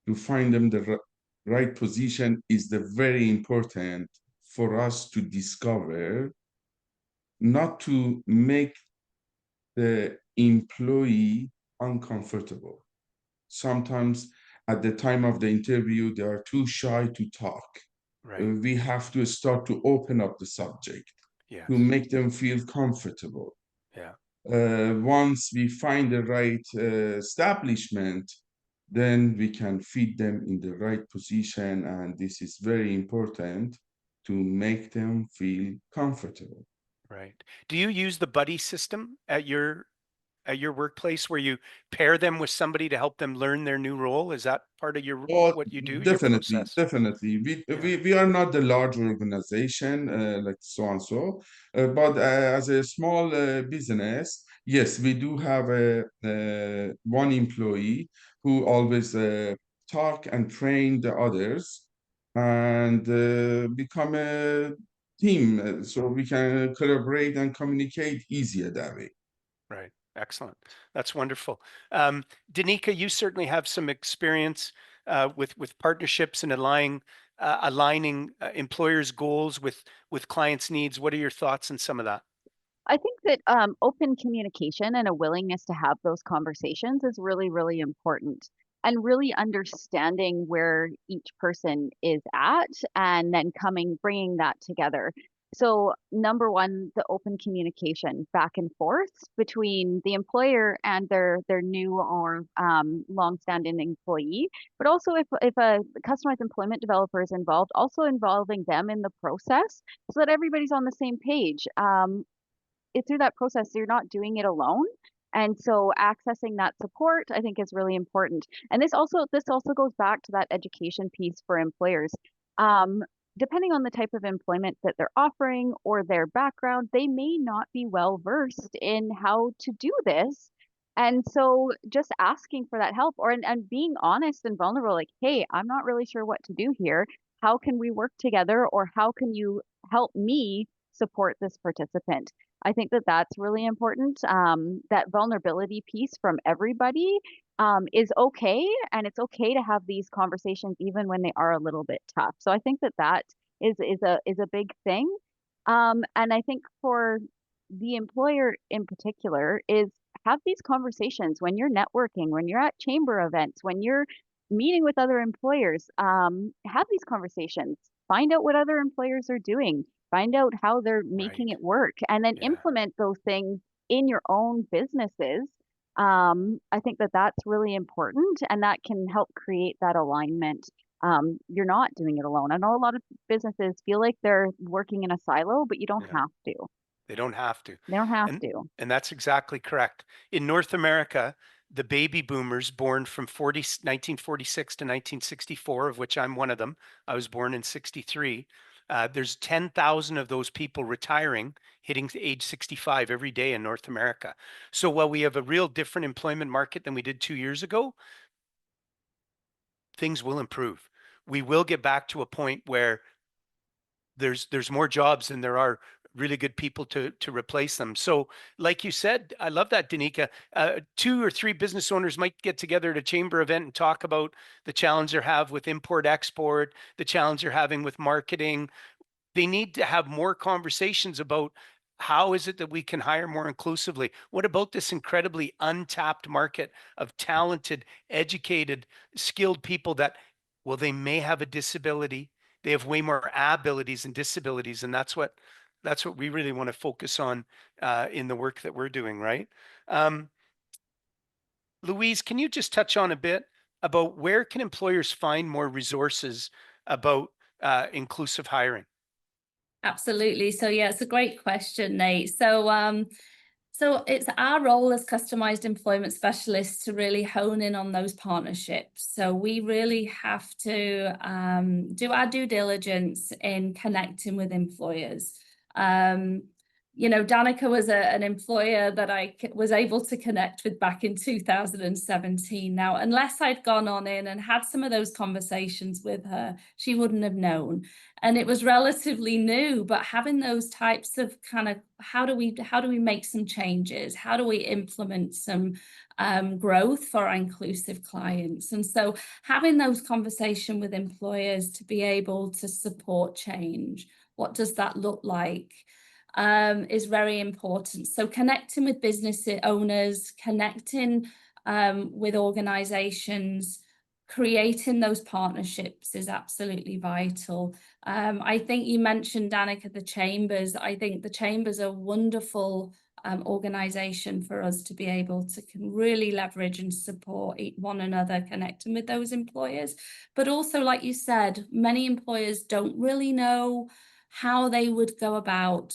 To find them the right position is the very important for us to discover, not to make the employee uncomfortable. Sometimes at the time of the interview, they are too shy to talk. Right. We have to start to open up the subject Yes. to make them feel comfortable. Yeah. Once we find the right establishment, then we can feed them in the right position, and this is very important to make them feel comfortable. Right. Do you use the buddy system at your workplace, where you pair them with somebody to help them learn their new role? Is that part of your Oh, what you do, your definitely, process? definitely. Yeah. We are not the large organization like so and so, but as a small business, yes, we do have a one employee who always talk and train the others, and become a team, so we can collaborate and communicate easier that way. Right. Excellent. That's wonderful. Danica, you certainly have some experience with partnerships and aligning employers' goals with clients' needs. What are your thoughts on some of that? I think that open communication and a willingness to have those conversations is really, really important. And really understanding where each person is at, and then bringing that together. So, number one, the open communication back and forth between the employer and their new or longstanding employee. But also, if a customized employment developer is involved, also involving them in the process so that everybody's on the same page. Through that process, you're not doing it alone. And so accessing that support, I think, is really important. And this also goes back to that education piece for employers. Depending on the type of employment that they're offering or their background, they may not be well versed in how to do this. And so just asking for that help, and being honest and vulnerable, like, hey, I'm not really sure what to do here. How can we work together, or how can you help me support this participant? I think that that's really important. That vulnerability piece from everybody is okay, and it's okay to have these conversations even when they are a little bit tough. So I think that that is a big thing. And I think for the employer in particular is have these conversations when you're networking, when you're at chamber events, when you're meeting with other employers. Have these conversations. Find out what other employers are doing. Find out how they're making Right. it work, and then Yeah. implement those things in your own businesses. I think that that's really important, and that can help create that alignment. You're not doing it alone. I know a lot of businesses feel like they're working in a silo, but you don't Yeah. have to. They don't have to. They don't have And to. and that's exactly correct. In North America, the baby boomers born from 1946 to 1964, of which I'm one of them. I was born in 63. There's 10,000 of those people retiring, hitting age 65 every day in North America. So while we have a real different employment market than we did 2 years ago, things will improve. We will get back to a point where there's more jobs than there are really good people to replace them. So, like you said, I love that, Danica. 2 or 3 business owners might get together at a chamber event and talk about the challenge they have with import export, the challenge they're having with marketing. They need to have more conversations about how is it that we can hire more inclusively? What about this incredibly untapped market of talented, educated, skilled people that, well, they may have a disability. They have way more abilities and disabilities, and that's what we really want to focus on in the work that we're doing, right? Um, Louise, can you just touch on a bit about where can employers find more resources about inclusive hiring? Absolutely. So yeah, it's a great question, Nate. So it's our role as customized employment specialists to really hone in on those partnerships. So we really have to do our due diligence in connecting with employers. Danica was an employer that I was able to connect with back in 2017. Now, unless I'd gone on in and had some of those conversations with her, she wouldn't have known. And it was relatively new, but having those types of kind of how do we make some changes? How do we implement some growth for our inclusive clients? And so having those conversations with employers to be able to support change, what does that look like? Is very important. So connecting with business owners, connecting with organizations, creating those partnerships is absolutely vital. I think you mentioned, Danica, the chambers. I think the chambers are a wonderful organization for us to be able to really leverage and support one another, connecting with those employers. But also, like you said, many employers don't really know how they would go about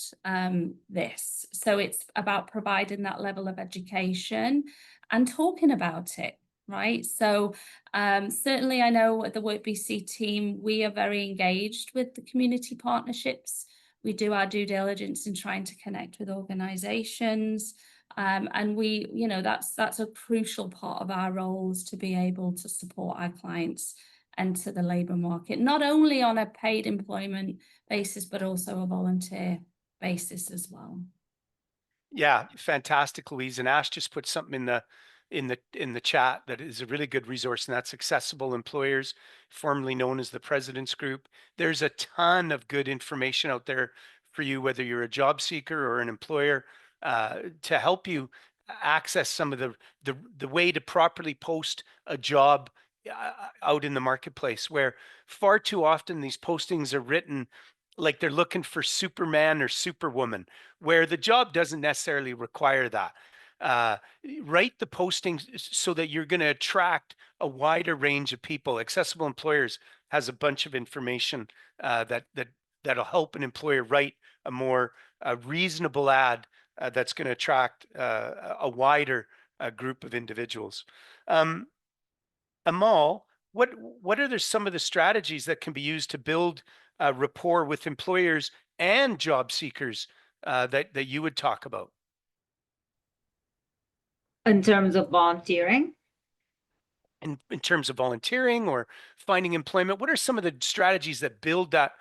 this. So it's about providing that level of education and talking about it, right? So certainly I know at the WorkBC team, we are very engaged with the community partnerships. We do our due diligence in trying to connect with organizations. And we, that's a crucial part of our roles to be able to support our clients enter the labour market, not only on a paid employment basis, but also a volunteer basis as well. Yeah, fantastic, Louise. And Ash just put something in the chat that is a really good resource, and that's Accessible Employers, formerly known as the President's Group. There's a ton of good information out there for you, whether you're a job seeker or an employer, to help you access some of the way to properly post a job out in the marketplace, where far too often these postings are written like they're looking for Superman or Superwoman, where the job doesn't necessarily require that. Uh, Write the postings so that you're going to attract a wider range of people. Accessible Employers has a bunch of information that'll help an employer write a more reasonable ad that's going to attract a wider group of individuals. Amal, what are some of the strategies that can be used to build rapport with employers and job seekers that you would talk about? In terms of volunteering? In terms of volunteering or finding employment, what are some of the strategies that build that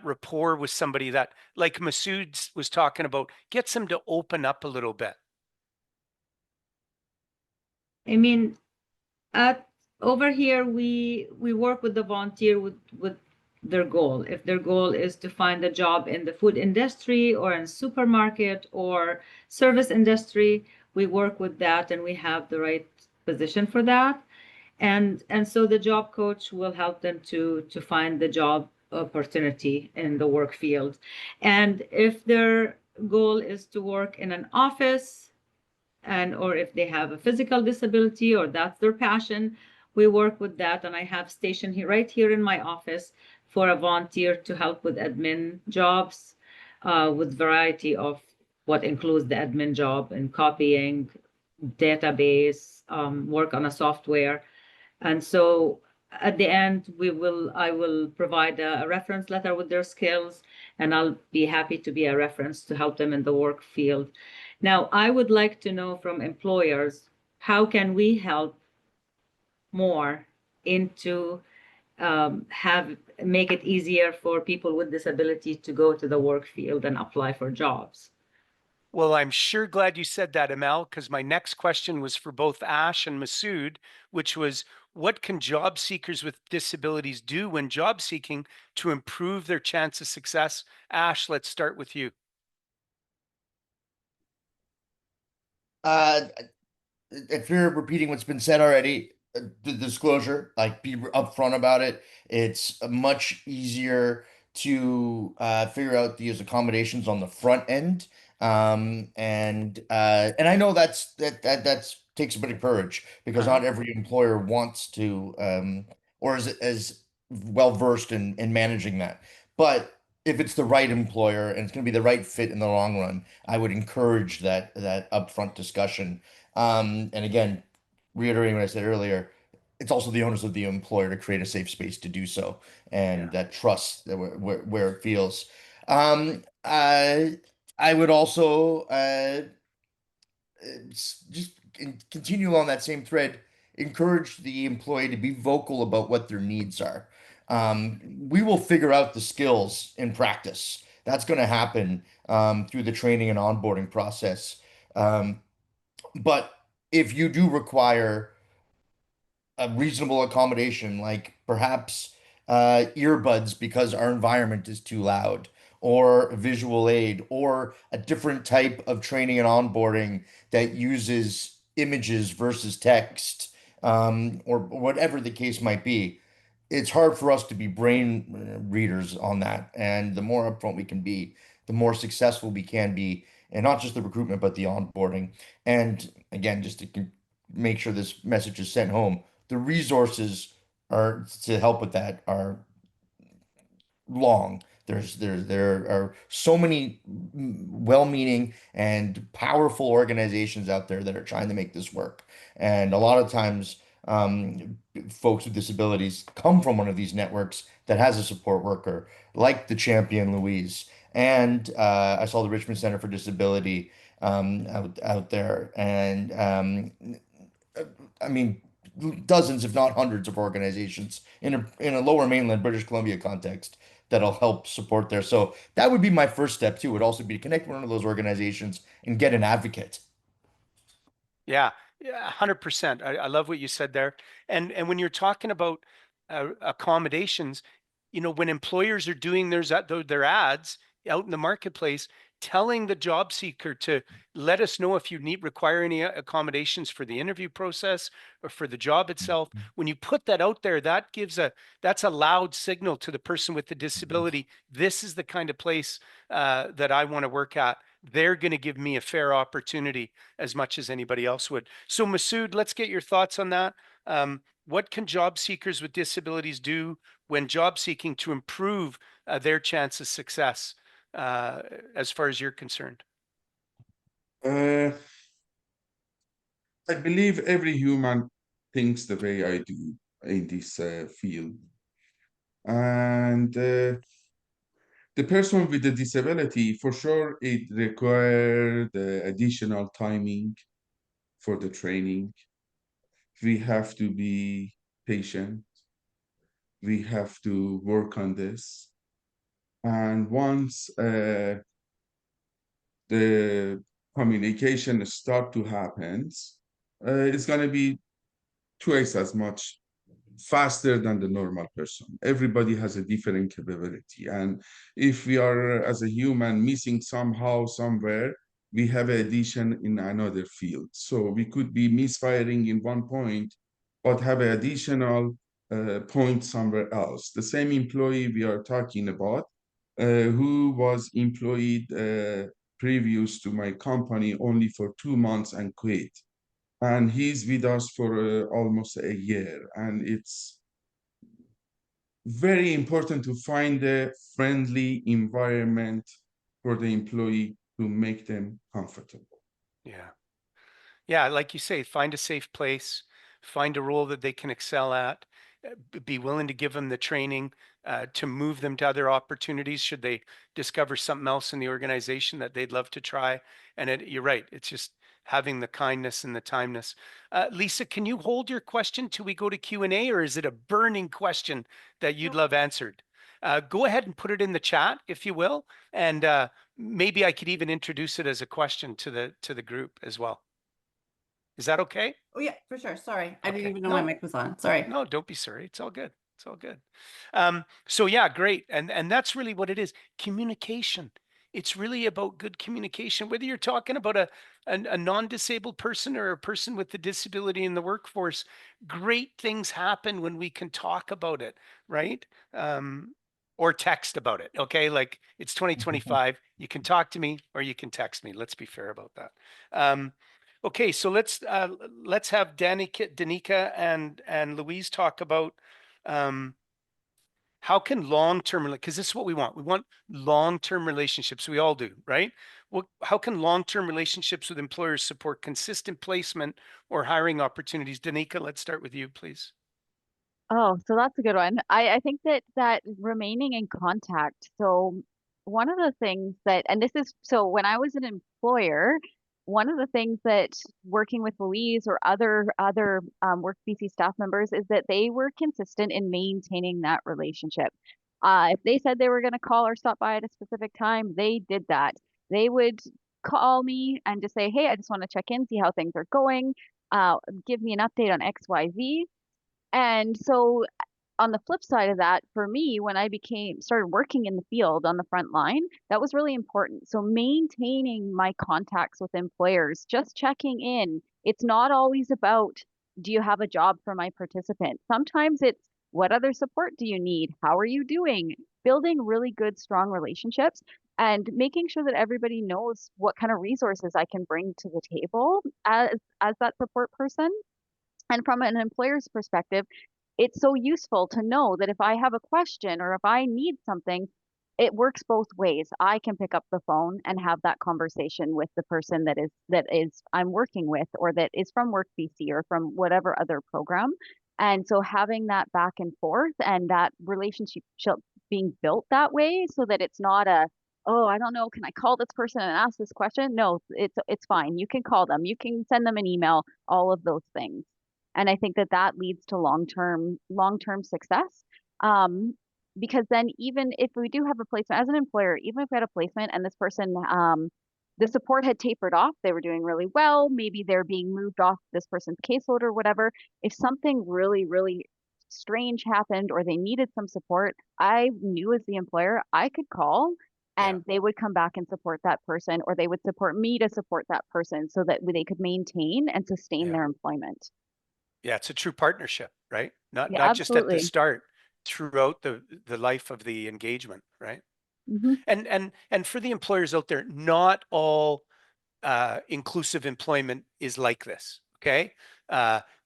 rapport with somebody that, like Masood was talking about, gets them to open up a little bit? I mean, over here, we work with the volunteer with their goal. If their goal is to find a job in the food industry or in supermarket or service industry, we work with that and we have the right position for that. And so the job coach will help them to find the job opportunity in the work field. And if their goal is to work in an office, or if they have a physical disability or that's their passion, we work with that. And I have stationed here right here in my office for a volunteer to help with admin jobs, with variety of what includes the admin job and copying, database, work on a software. And so at the end, I will provide a reference letter with their skills, and I'll be happy to be a reference to help them in the work field. Now, I would like to know from employers, how can we help more into make it easier for people with disability to go to the work field and apply for jobs. Well, I'm sure glad you said that, Amal, because my next question was for both Ash and Masood, which was, what can job seekers with disabilities do when job seeking to improve their chance of success? Ash, let's start with you. If you're repeating what's been said already, the disclosure, like be upfront about it. It's much easier to figure out these accommodations on the front end. And I know that's takes a bit of courage because Uh-huh. not every employer wants to or is as well versed in managing that. But if it's the right employer and it's going to be the right fit in the long run, I would encourage that upfront discussion. And again, reiterating what I said earlier, it's also the onus of the employer to create a safe space to do so, and Yeah. that trust that where it feels. I would also just continue on that same thread, encourage the employee to be vocal about what their needs are. We will figure out the skills in practice. That's going to happen through the training and onboarding process. Um, but if you do require a reasonable accommodation, like perhaps earbuds because our environment is too loud, or a visual aid, or a different type of training and onboarding that uses images versus text, or whatever the case might be. It's hard for us to be brain readers on that. And the more upfront we can be, the more successful we can be, and not just the recruitment, but the onboarding. And again, just to make sure this message is sent home, the resources are to help with that are long. There are so many well-meaning and powerful organizations out there that are trying to make this work. And a lot of times, folks with disabilities come from one of these networks that has a support worker, like the Champion Louise. And I saw the Richmond Center for Disability out there, and I mean, dozens, if not hundreds, of organizations in a lower mainland British Columbia context that'll help support there. So that would be my first step too. Would also be to connect with one of those organizations and get an advocate. Yeah, yeah, 100%. I love what you said there. And when you're talking about accommodations, when employers are doing their ads out in the marketplace, telling the job seeker to let us know if you require any accommodations for the interview process or for the job itself. When you put that out there, that's a loud signal to the person with the disability. This is the kind of place that I want to work at. They're going to give me a fair opportunity as much as anybody else would. So Masood, let's get your thoughts on that. What can job seekers with disabilities do when job seeking to improve their chance of success, as far as you're concerned? I believe every human thinks the way I do in this field. And the person with the disability, for sure, it requires the additional timing for the training. We have to be patient. We have to work on this. And once the communication start to happen, it's going to be twice as much faster than the normal person. Everybody has a different capability. And if we are, as a human, missing somehow, somewhere, we have an addition in another field. So we could be misfiring in one point, but have an additional point somewhere else. The same employee we are talking about, who was employed previous to my company only for 2 months and quit. And he's with us for almost a year. And it's very important to find a friendly environment for the employee to make them comfortable. Yeah. Yeah, like you say, find a safe place, find a role that they can excel at, be willing to give them the training to move them to other opportunities should they discover something else in the organization that they'd love to try. And you're right, it's just having the kindness and the timeness. Lisa, can you hold your question till we go to Q&A, or is it a burning question that you'd love answered? Go ahead and put it in the chat, if you will, and maybe I could even introduce it as a question to the group as well. Is that okay? Oh yeah, for sure. Sorry, I didn't Okay. even know my mic was on. Sorry. No, don't be sorry. It's all good. It's all good. So yeah, great. And that's really what it is. Communication. It's really about good communication, whether you're talking about a non-disabled person or a person with a disability in the workforce. Great things happen when we can talk about it, right? Or text about it. Okay. Like it's 2025. You can talk to me or you can text me. Let's be fair about that. Okay, so let's have Danica and Louise talk about how can long-term, because this is what we want. We want long-term relationships. We all do, right? Well, how can long-term relationships with employers support consistent placement or hiring opportunities? Danica, let's start with you, please. Oh, so that's a good one. I think that remaining in contact. So one of the things that, and this is, so when I was an employer, one of the things that working with Louise or other WorkBC staff members is that they were consistent in maintaining that relationship. If they said they were going to call or stop by at a specific time, they did that. They would call me and just say, hey, I just want to check in, see how things are going, give me an update on XYZ. And so on the flip side of that, for me, when I started working in the field on the front line, that was really important. So maintaining my contacts with employers, just checking in. It's not always about, do you have a job for my participant? Sometimes it's, what other support do you need? How are you doing? Building really good, strong relationships and making sure that everybody knows what kind of resources I can bring to the table as that support person. And from an employer's perspective, it's so useful to know that if I have a question or if I need something, it works both ways. I can pick up the phone and have that conversation with the person that is I'm working with, or that is from WorkBC or from whatever other program. And so having that back and forth and that relationship being built that way, so that it's not a, oh, I don't know, can I call this person and ask this question? No, it's fine. You can call them, you can send them an email, all of those things. And I think that leads to long-term success. Because then even if we do have a placement as an employer, even if we had a placement and this person, the support had tapered off, they were doing really well, maybe they're being moved off this person's caseload or whatever. If something really, really strange happened or they needed some support, I knew as the employer, I could call and they would come back and support that person, or they would support me to support that person so that they could maintain and sustain their employment. Yeah, it's a true partnership, right? Not Yeah, just at the absolutely. start, throughout the life of the engagement, right? Mm-hmm. And for the employers out there, not all inclusive employment is like this. Okay,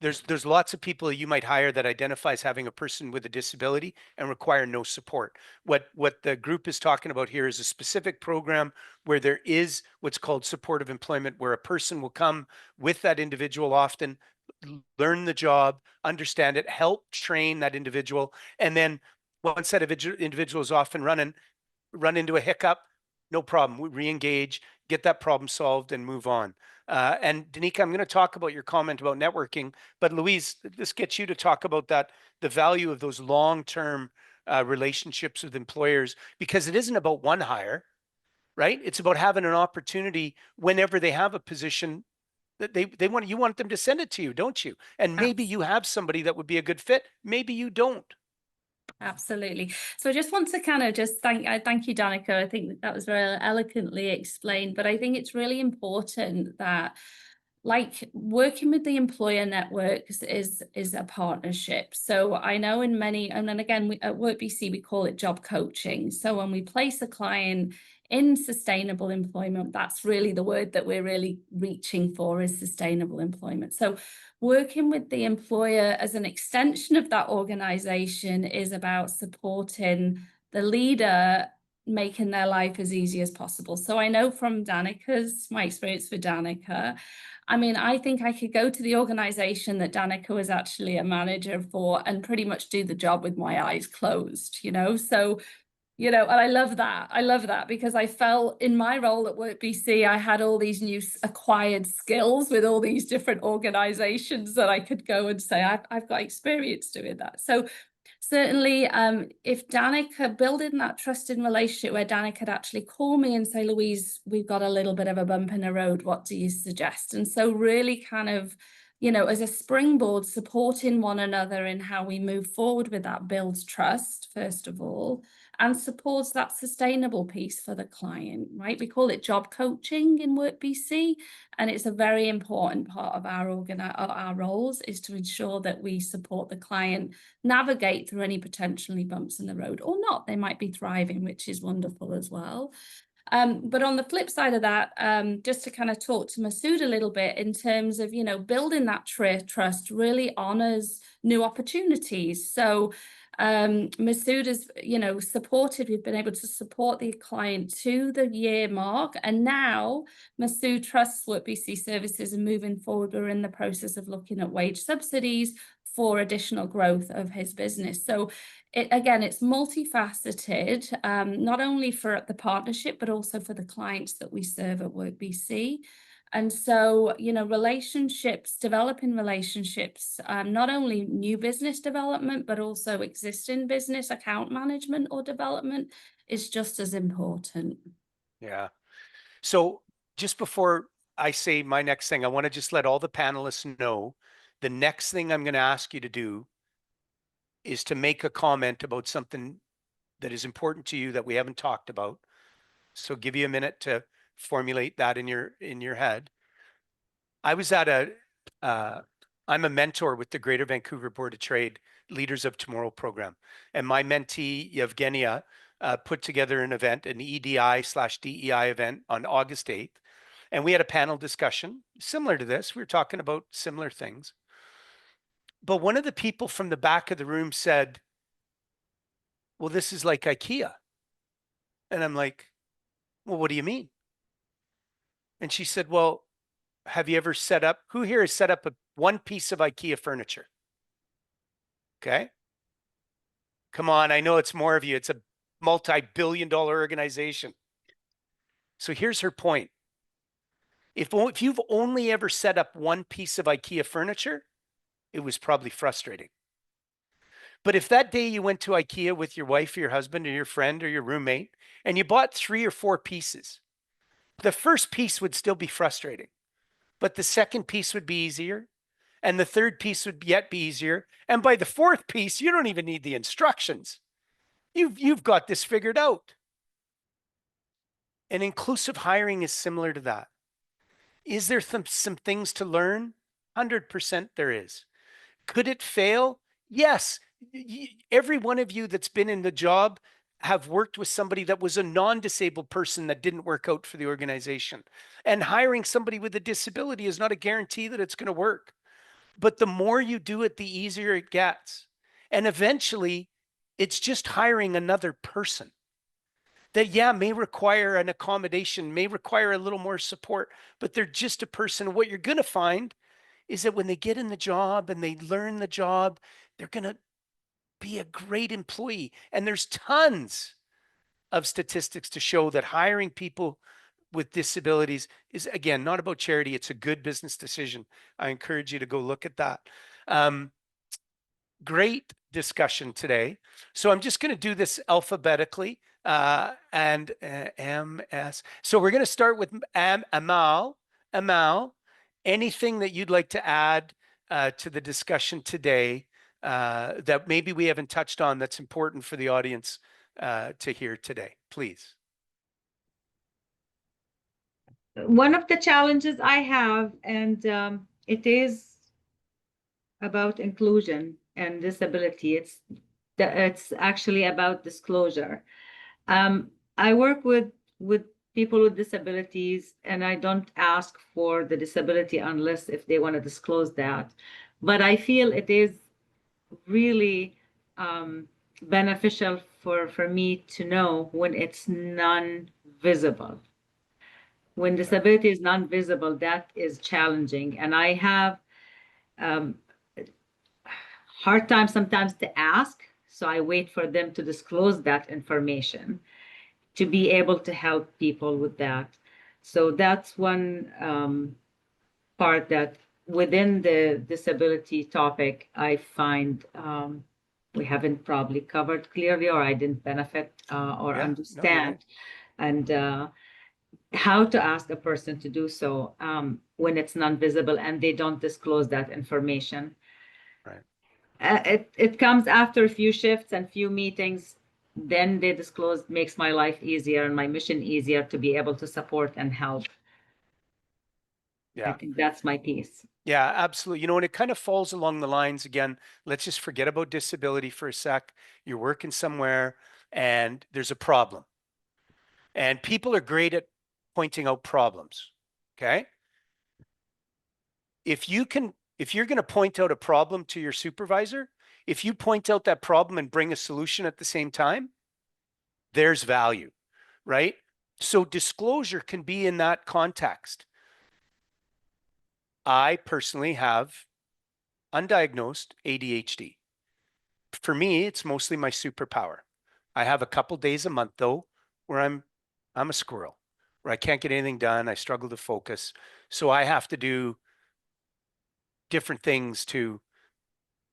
there's lots of people you might hire that identify as having a person with a disability and require no support. What the group is talking about here is a specific program where there is what's called supportive employment, where a person will come with that individual, often learn the job, understand it, help train that individual, and then once that individual is off and running, run into a hiccup, no problem. We re-engage, get that problem solved, and move on. And Danica, I'm going to talk about your comment about networking, but Louise, this gets you to talk about that, the value of those long-term relationships with employers, because it isn't about one hire, right? It's about having an opportunity whenever they have a position that they want, you want them to send it to you, don't you? And maybe you have somebody that would be a good fit, maybe you don't. Absolutely. So I just want to kind of just thank you, Danica. I think that was very eloquently explained, but I think it's really important that, like, working with the employer networks is a partnership. So I know in many, and then again, at WorkBC, we call it job coaching. So when we place a client in sustainable employment, that's really the word that we're really reaching for, is sustainable employment. So working with the employer as an extension of that organization is about supporting the leader, making their life as easy as possible. So I know from my experience with Danica, I mean, I think I could go to the organization that Danica was actually a manager for and pretty much do the job with my eyes closed, you know? So You know, and I love that. I love that because I felt in my role at WorkBC, I had all these new acquired skills with all these different organizations that I could go and say, I've got experience doing that. So certainly, if Danica, building that trusting relationship where Danica could actually call me and say, Louise, we've got a little bit of a bump in the road, what do you suggest? And so really kind of, you know, as a springboard, supporting one another in how we move forward with that builds trust, first of all, and supports that sustainable piece for the client, right? We call it job coaching in WorkBC, and it's a very important part of our roles is to ensure that we support the client navigate through any potentially bumps in the road, or not. They might be thriving, which is wonderful as well. But on the flip side of that, just to kind of talk to Masood a little bit in terms of, you know, building that trust really honors new opportunities. So Masood is, you know, supported. We've been able to support the client to the year mark. And now Masood trusts WorkBC services, and moving forward, we're in the process of looking at wage subsidies for additional growth of his business. So again, it's multifaceted, not only for the partnership, but also for the clients that we serve at WorkBC. And so, you know, relationships, developing relationships, not only new business development, but also existing business account management or development is just as important. Yeah. So just before I say my next thing, I want to just let all the panelists know the next thing I'm going to ask you to do is to make a comment about something that is important to you that we haven't talked about. So give you a minute to formulate that in your head. I was at I'm a mentor with the Greater Vancouver Board of Trade Leaders of Tomorrow program. And my mentee, Yevgenia, put together an event, an EDI/DEI event on August 8th. And we had a panel discussion similar to this. We were talking about similar things. But one of the people from the back of the room said, well, this is like IKEA. And I'm like, well, what do you mean? And she said, well, have you ever set up, who here has set up one piece of IKEA furniture? Okay. Come on, I know it's more of you. It's a multi-billion-dollar organization. So here's her point. If you've only ever set up one piece of IKEA furniture, it was probably frustrating. But if that day you went to IKEA with your wife or your husband or your friend or your roommate, and you bought 3 or 4 pieces, the first piece would still be frustrating, but the second piece would be easier, and the third piece would yet be easier. And by the fourth piece, you don't even need the instructions. You've got this figured out. And inclusive hiring is similar to that. Is there some things to learn? 100% there is. Could it fail? Yes. Every one of you that's been in the job have worked with somebody that was a non-disabled person that didn't work out for the organization. And hiring somebody with a disability is not a guarantee that it's going to work. But the more you do it, the easier it gets. And eventually, it's just hiring another person that, yeah, may require an accommodation, may require a little more support, but they're just a person. What you're going to find is that when they get in the job and they learn the job, they're going to be a great employee. And there's tons of statistics to show that hiring people with disabilities is, again, not about charity. It's a good business decision. I encourage you to go look at that. Great discussion today. So I'm just going to do this alphabetically and MS. So we're going to start with Amal. Amal, anything that you'd like to add to the discussion today that maybe we haven't touched on that's important for the audience to hear today, please. One of the challenges I have, and it is about inclusion and disability. It's actually about disclosure. I work with people with disabilities, and I don't ask for the disability unless if they want to disclose that. But I feel it is really beneficial for me to know when it's non-visible. When disability is non-visible, that is challenging. And I have hard time sometimes to ask. So I wait for them to disclose that information to be able to help people with that. So that's one part that within the disability topic, I find we haven't probably covered clearly, or I didn't benefit or Yeah, no, you're understand. right. And how to ask a person to do so when it's non-visible and they don't disclose that information. Right. It comes after a few shifts and few meetings, then they disclose, makes my life easier and my mission easier to be able to support and help. I Yeah. think that's my piece. Yeah, absolutely. You know, and it kind of falls along the lines again, let's just forget about disability for a sec. You're working somewhere and there's a problem. And people are great at pointing out problems. Okay. If you're going to point out a problem to your supervisor, if you point out that problem and bring a solution at the same time, there's value, right? So disclosure can be in that context. I personally have undiagnosed ADHD. For me, it's mostly my superpower. I have a couple days a month though where I'm a squirrel, where I can't get anything done. I struggle to focus. So I have to do different things to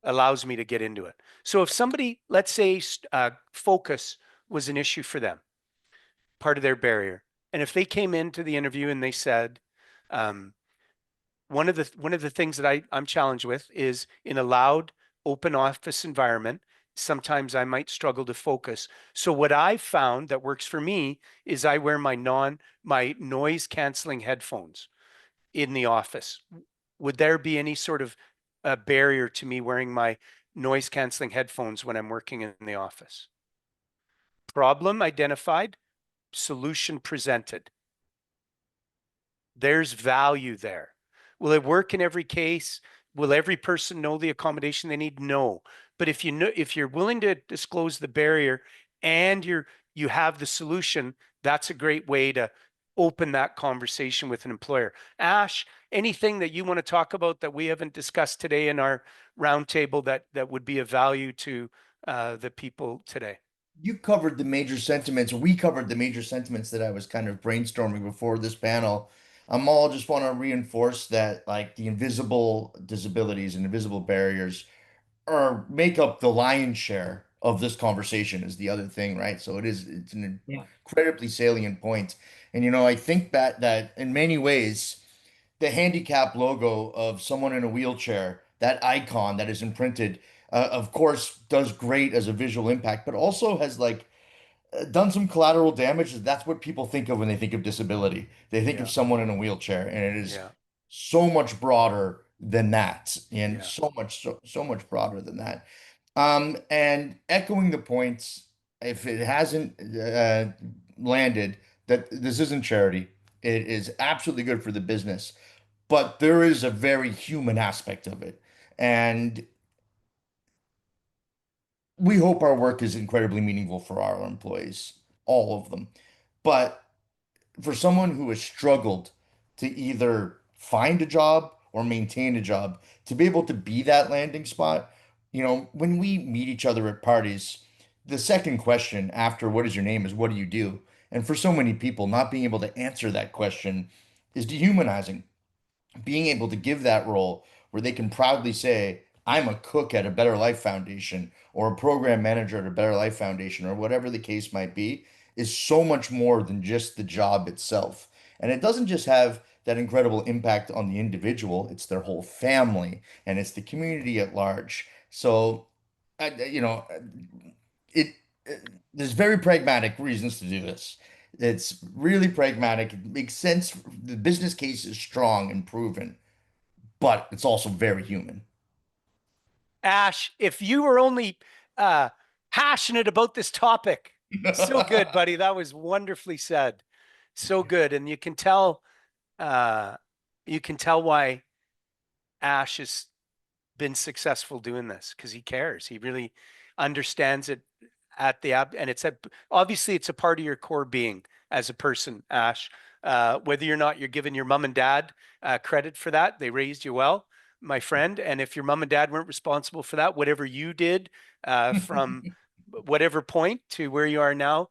allows me to get into it. So if somebody, let's say focus was an issue for them, part of their barrier, and if they came into the interview and they said, one of the things that I'm challenged with is in a loud, open office environment, sometimes I might struggle to focus. So what I've found that works for me is I wear my noise canceling headphones in the office. Would there be any sort of a barrier to me wearing my noise canceling headphones when I'm working in the office? Problem identified, solution presented. There's value there. Will it work in every case? Will every person know the accommodation they need? No. But if you're willing to disclose the barrier and you have the solution, that's a great way to open that conversation with an employer. Ash, anything that you want to talk about that we haven't discussed today in our roundtable that would be of value to the people today? You covered the major sentiments, or we covered the major sentiments that I was kind of brainstorming before this panel. All just want to reinforce that like the invisible disabilities and invisible barriers or make up the lion's share of this conversation is the other thing, right? So it's an Yeah. incredibly salient point. And I think that in many ways, the handicap logo of someone in a wheelchair, that icon that is imprinted, of course, does great as a visual impact, but also has like done some collateral damage. That's what people think of when they think of disability. They think Yeah. of someone in a wheelchair, and it is Yeah. so much broader than that, and Yeah. so much broader than that. And echoing the points, if it hasn't landed, that this isn't charity. It is absolutely good for the business, but there is a very human aspect of it, and we hope our work is incredibly meaningful for our employees, all of them. But for someone who has struggled to either find a job or maintain a job, to be able to be that landing spot, when we meet each other at parties, the second question after what is your name is what do you do? And for so many people, not being able to answer that question is dehumanizing. Being able to give that role where they can proudly say, I'm a cook at a Better Life Foundation or a program manager at a Better Life Foundation or whatever the case might be, is so much more than just the job itself. And it doesn't just have that incredible impact on the individual, it's their whole family and it's the community at large. So, it, there's very pragmatic reasons to do this. It's really pragmatic. It makes sense. The business case is strong and proven, but it's also very human. Ash, if you were only passionate about this topic, so good, buddy. That was wonderfully said. So good. And you can tell why Ash has been successful doing this because he cares. He really understands it and obviously it's a part of your core being as a person, Ash. Whether or not you're giving your mom and dad credit for that, they raised you well. my friend. And if your mom and dad weren't responsible for that, whatever you did from whatever point to where you are now,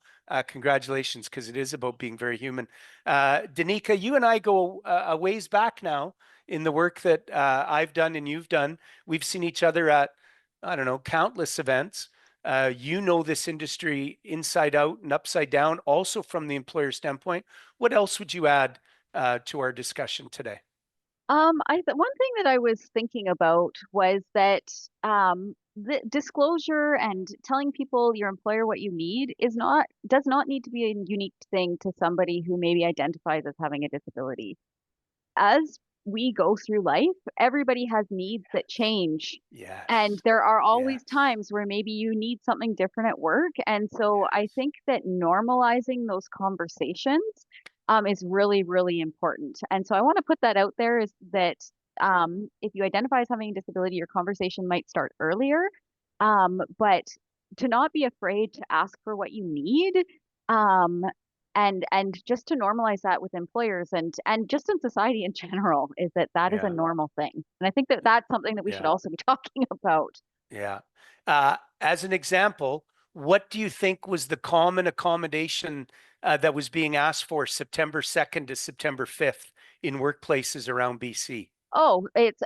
congratulations, because it is about being very human. Danica, you and I go a ways back now in the work that I've done and you've done. We've seen each other at, I don't know, countless events. You know this industry inside out and upside down, also from the employer standpoint. What else would you add to our discussion today? One thing that I was thinking about was that the disclosure and telling people your employer what you need does not need to be a unique thing to somebody who maybe identifies as having a disability. As we go through life, everybody has needs that change. Yes. And there are always Yes. times where maybe you need something different at work. And so I think that normalizing those conversations is really, really important. And so I want to put that out there, is that if you identify as having a disability, your conversation might start earlier. But to not be afraid to ask for what you need. And just to normalize that with employers and just in society in general, is that is a Yeah. normal thing. And I think that that's something that we should Yeah. also be talking about. Yeah. As an example, what do you think was the common accommodation that was being asked for September 2nd to September 5th in workplaces around BC? Oh, it's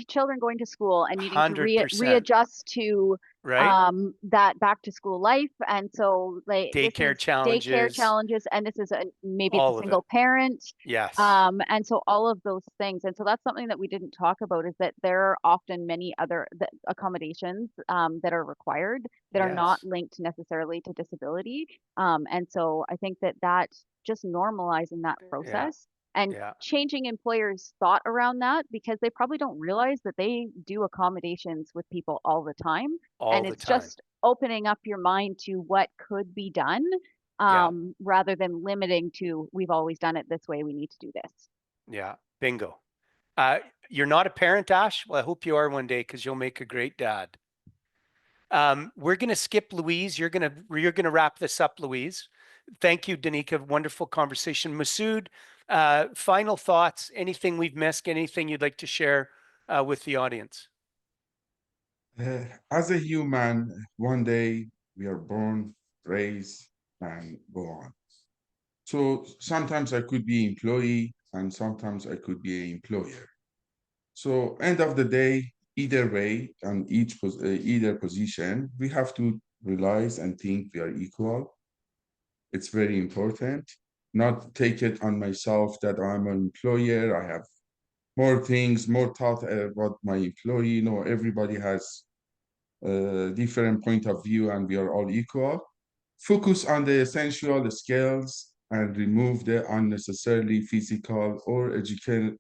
children going to school and needing to 100%, readjust to right? that back to school life. And so like this Daycare is daycare challenges, challenges, and this is maybe it's all a of it. single parent. Yes. And so all of those things. And so that's something that we didn't talk about, is that there are often many other accommodations that are required that are not Yes. linked necessarily to disability. And so I think that just normalizing that Yeah. process and Yeah. changing employers' thought around that, because they probably don't realize that they do accommodations with people all the time. All And the it's time. just opening up your mind to what could be done, Yeah. rather than limiting to, we've always done it this way, we need to do this. Yeah. Bingo. You're not a parent, Ash? Well, I hope you are one day, because you'll make a great dad. We're going to skip Louise. You're going to wrap this up, Louise. Thank you, Danica. Wonderful conversation. Masood, final thoughts, anything we've missed, anything you'd like to share with the audience? As a human, one day we are born, raised, and go on. So sometimes I could be employee, and sometimes I could be an employer. So end of the day, either way, on either position, we have to realize and think we are equal. It's very important. Not take it on myself that I'm an employer, I have more things, more thought about my employee. No, everybody has a different point of view, and we are all equal. Focus on the essential skills and remove the unnecessarily physical or educational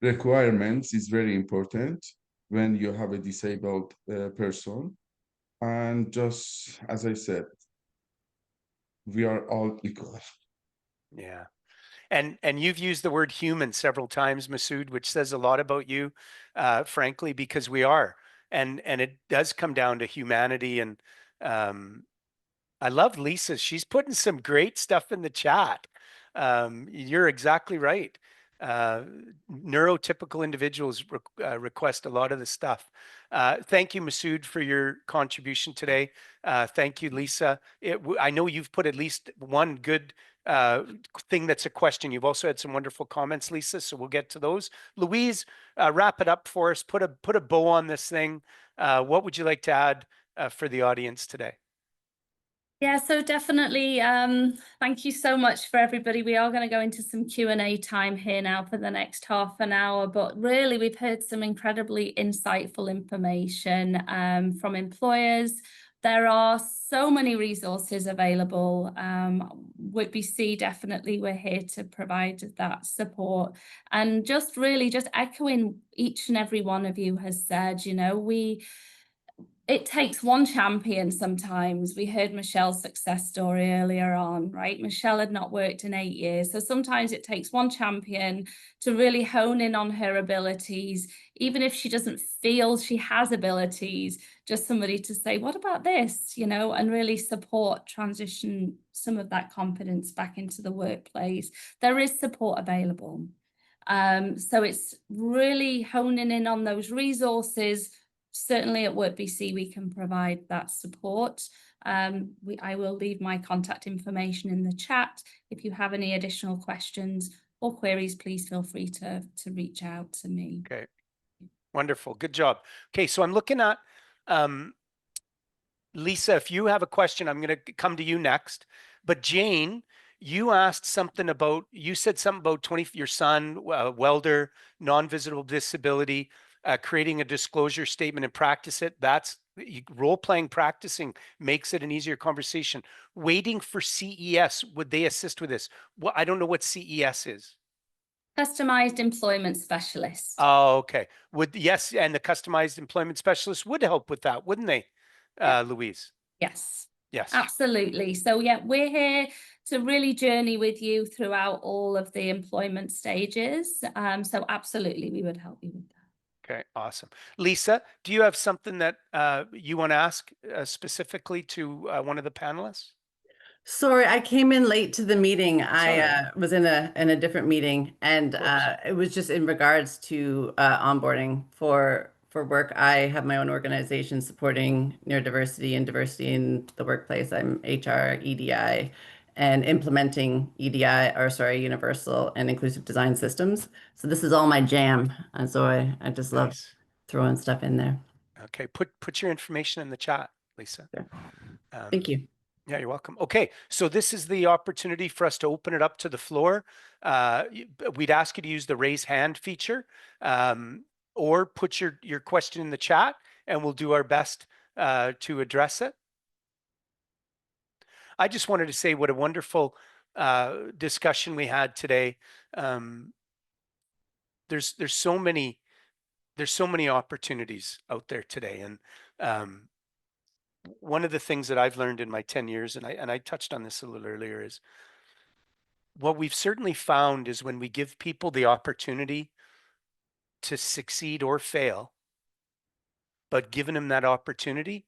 requirements is very important when you have a disabled person. And just as I said, we are all equal. Yeah. And you've used the word human several times, Masood, which says a lot about you, frankly, because we are. And it does come down to humanity. And I love Lisa. She's putting some great stuff in the chat. You're exactly right. Neurotypical individuals request a lot of the stuff. Thank you, Masood, for your contribution today. Thank you, Lisa. I know you've put at least one good thing that's a question. You've also had some wonderful comments, Lisa, so we'll get to those. Louise, wrap it up for us. Put a bow on this thing. What would you like to add for the audience today? Yeah, so definitely, thank you so much for everybody. We are going to go into some Q&A time here now for the next half an hour, but really we've heard some incredibly insightful information from employers. There are so many resources available. WorkBC, definitely, we're here to provide that support. And just really just echoing each and every one of you has said, you know, it takes one champion sometimes. We heard Michelle's success story earlier on, right? Michelle had not worked in 8 years. So sometimes it takes one champion to really hone in on her abilities, even if she doesn't feel she has abilities, just somebody to say, what about this? You know, and really support transition some of that confidence back into the workplace. There is support available. So it's really honing in on those resources. Certainly at WorkBC, we can provide that support. I will leave my contact information in the chat. If you have any additional questions or queries, please feel free to reach out to me. Okay, wonderful, good job. Okay, so I'm looking at Lisa, if you have a question, I'm going to come to you next. But Jane, you asked something about, you said something about your son, welder, non-visible disability, creating a disclosure statement and practice it. That's role-playing practicing makes it an easier conversation. Waiting for CES, would they assist with this? Well, I don't know what CES is. Customized employment specialist. Oh, okay. Yes, and the customized employment specialist would help with that, wouldn't they, Louise? Yes. Yes. Absolutely. So yeah, we're here to really journey with you throughout all of the employment stages. So absolutely, we would help you with that. Okay, awesome. Lisa, do you have something that you want to ask specifically to one of the panelists? Sorry, I came in late to the meeting. Sorry. I was in a different meeting, and it was just in regards to onboarding for work. I have my own organization supporting neurodiversity and diversity in the workplace. I'm HR, EDI, and implementing universal and inclusive design systems. So this is all my jam, and so I just love throwing stuff in there. Okay, put your information in the chat, Lisa. Sure. Thank you. Yeah, you're welcome. Okay, so this is the opportunity for us to open it up to the floor. We'd ask you to use the raise hand feature or put your question in the chat and we'll do our best to address it. I just wanted to say what a wonderful discussion we had today. There's so many opportunities out there today, and one of the things that I've learned in my 10 years, and I touched on this a little earlier, is what we've certainly found is when we give people the opportunity to succeed or fail, but given them that opportunity,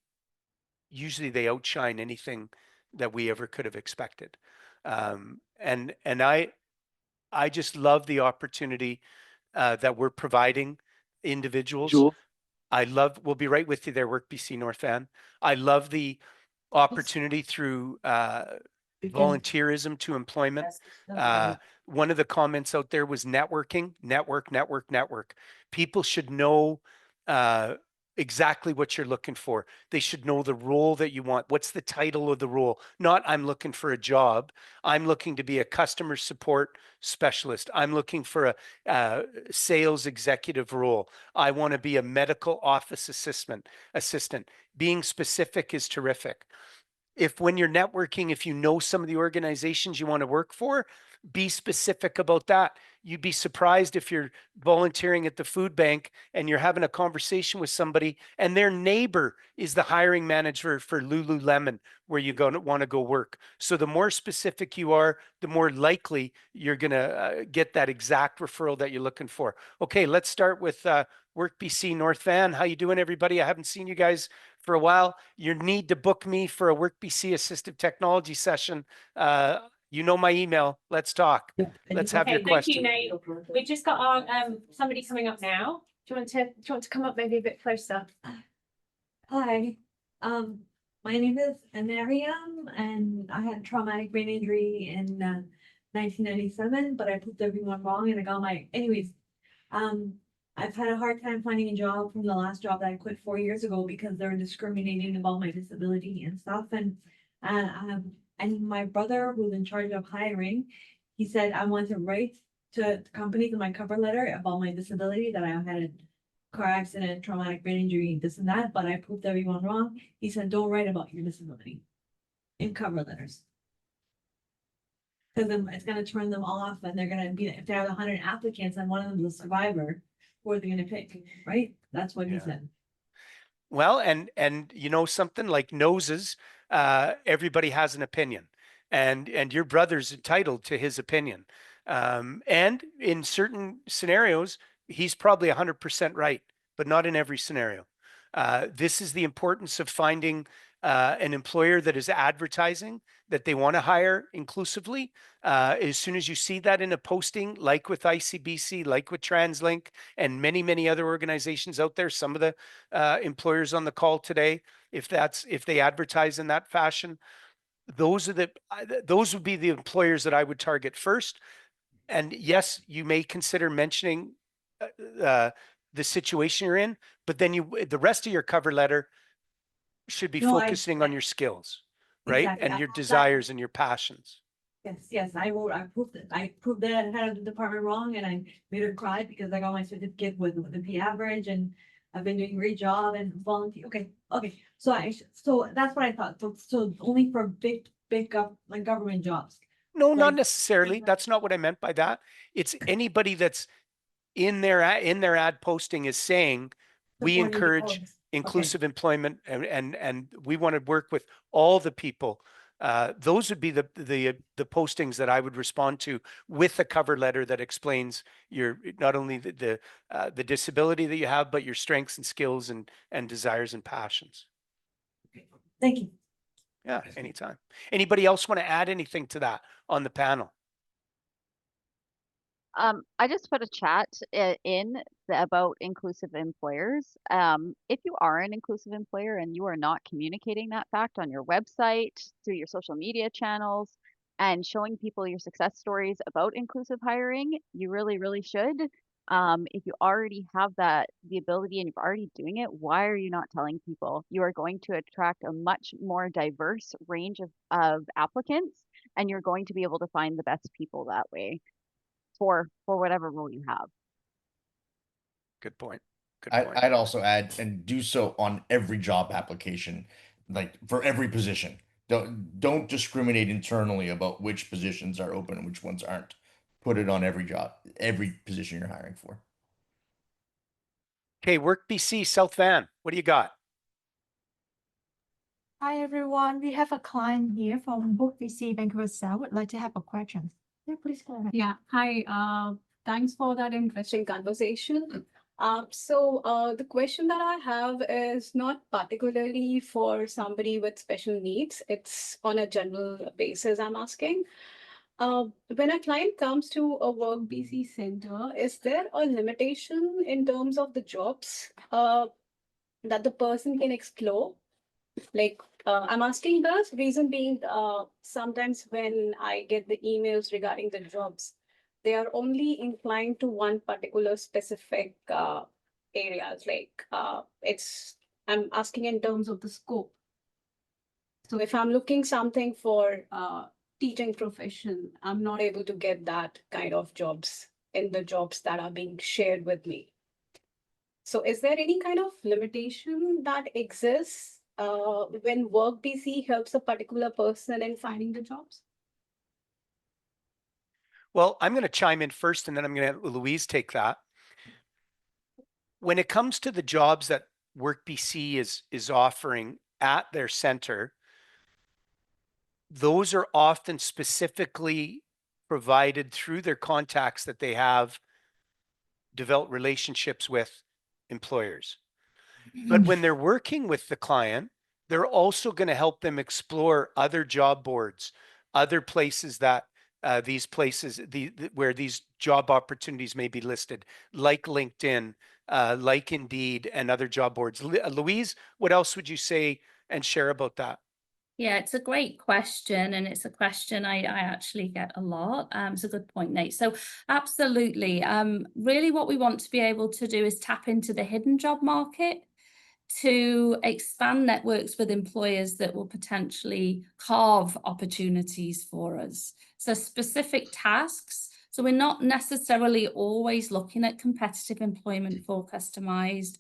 usually they outshine anything that we ever could have expected. And I just love the opportunity that we're providing individuals. We'll be right with you there, WorkBC North Van. I love the opportunity through volunteerism to employment. One of the comments out there was networking, network. People should know exactly what you're looking for. They should know the role that you want. What's the title of the role? Not I'm looking for a job. I'm looking to be a customer support specialist. I'm looking for a sales executive role. I want to be a medical office assistant. Being specific is terrific. When you're networking, if you know some of the organizations you want to work for, be specific about that. You'd be surprised if you're volunteering at the food bank and you're having a conversation with somebody and their neighbor is the hiring manager for Lululemon where you want to go work. So the more specific you are, the more likely you're going to get that exact referral that you're looking for. Okay, let's start with WorkBC North Van. How you doing, everybody? I haven't seen you guys for a while. You need to book me for a WorkBC assistive technology session. You know my email. Let's talk. Let's have your question. Thank you, Nate. We've just got our somebody coming up now. Do you want to come up maybe a bit closer? Hi. My name is Miriam, and I had traumatic brain injury in 1997, but I proved everyone wrong and I got anyways. I've had a hard time finding a job from the last job that I quit 4 years ago because they're discriminating about my disability and stuff. And my brother, who's in charge of hiring, he said I want to write to companies in my cover letter about my disability, that I had a car accident, traumatic brain injury, this and that, but I proved everyone wrong. He said, don't write about your disability in cover letters, because it's going to turn them off, and they're going to be, if they have 100 applicants and one of them is a survivor, who are they going to pick, right? That's what he said. Well, and you know something, like noses, everybody has an opinion, and your brother's entitled to his opinion. And in certain scenarios, he's probably 100% right, but not in every scenario. This is the importance of finding an employer that is advertising that they want to hire inclusively, as soon as you see that in a posting, like with ICBC, like with TransLink, and many, many other organizations out there, some of the employers on the call today, if they advertise in that fashion, those would be the employers that I would target first. And yes, you may consider mentioning the situation you're in, but then the rest of your cover letter should be focusing on your skills, right? Exactly. And your desires and your passions. Yes, I proved it. I proved that I had the department wrong, and I made her cry because I got my certificate with the P average, and I've been doing a great job and volunteer. Okay. So that's what I thought. So only for big like government jobs. No, not Like- necessarily. That's not what I meant by that. It's anybody that's in their ad posting is saying we Supporting the encourage cause. inclusive employment, and we want to work with all the people. Those would be the postings that I would respond to with a cover letter that explains your not only the disability that you have, but your strengths and skills and desires and passions. Thank you. Yeah, anytime. Anybody else want to add anything to that on the panel? I just put a chat about inclusive employers. If you are an inclusive employer and you are not communicating that fact on your website, through your social media channels, and showing people your success stories about inclusive hiring, you really, really should. If you already have the ability and you're already doing it, why are you not telling people? You are going to attract a much more diverse range of applicants, and you're going to be able to find the best people that way for whatever role you have. Good point. Good point. I'd also add, and do so on every job application, like for every position. Don't discriminate internally about which positions are open and which ones aren't. Put it on every job, every position you're hiring for. Okay, WorkBC South Van, what do you got? Hi everyone, we have a client here from WorkBC Vancouver South. Would like to have a question. Yeah, please go ahead. Yeah, hi. Thanks for that interesting conversation. The question that I have is not particularly for somebody with special needs. It's on a general basis I'm asking. When a client comes to a WorkBC center, is there a limitation in terms of the jobs that the person can explore? Like, I'm asking this reason being, sometimes when I get the emails regarding the jobs, they are only inclined to one particular specific areas. Like, I'm asking in terms of the scope. So if I'm looking something for teaching profession, I'm not able to get that kind of jobs in the jobs that are being shared with me. So is there any kind of limitation that exists when WorkBC helps a particular person in finding the jobs? Well, I'm going to chime in first, and then I'm going to have Louise take that. When it comes to the jobs that WorkBC is offering at their center, those are often specifically provided through their contacts that they have developed relationships with employers. But when they're working with the client, they're also going to help them explore other job boards, other places that where these job opportunities may be listed, like LinkedIn, like Indeed, and other job boards. Louise, what else would you say and share about that? Yeah, it's a great question, and it's a question I actually get a lot. It's a good point, Nate. So absolutely. Really what we want to be able to do is tap into the hidden job market to expand networks with employers that will potentially carve opportunities for us. So specific tasks. So we're not necessarily always looking at competitive employment for customized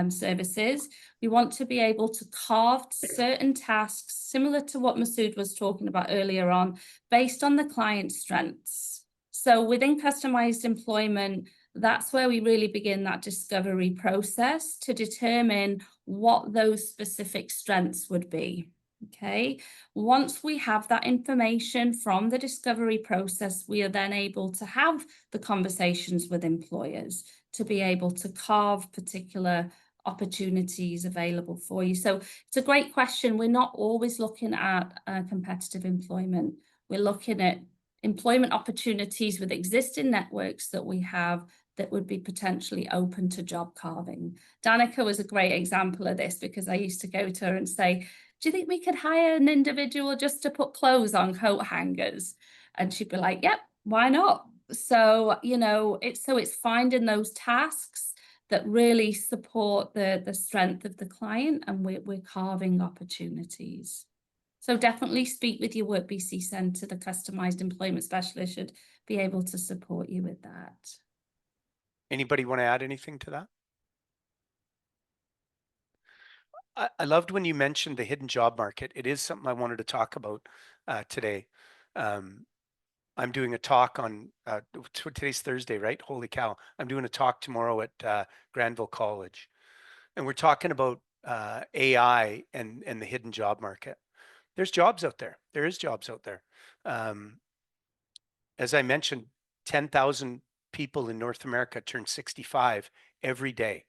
services. We want to be able to carve certain tasks similar to what Masood was talking about earlier on, based on the client's strengths. So within customized employment, that's where we really begin that discovery process to determine what those specific strengths would be. Okay, once we have that information from the discovery process, we are then able to have the conversations with employers to be able to carve particular opportunities available for you. So it's a great question. We're not always looking at competitive employment. We're looking at employment opportunities with existing networks that we have that would be potentially open to job carving. Danica was a great example of this, because I used to go to her and say, do you think we could hire an individual just to put clothes on coat hangers? And she'd be like, yep, why not? So, you know, it's finding those tasks that really support the strength of the client, and we're carving opportunities. So definitely speak with your WorkBC Centre. The customised employment specialist should be able to support you with that. Anybody want to add anything to that? I loved when you mentioned the hidden job market. It is something I wanted to talk about today. I'm doing a talk on, today's Thursday, right? Holy cow. I'm doing a talk tomorrow at Granville College. And we're talking about AI and the hidden job market. There's jobs out there. There is jobs out there. As I mentioned, 10,000 people in North America turn 65 every day.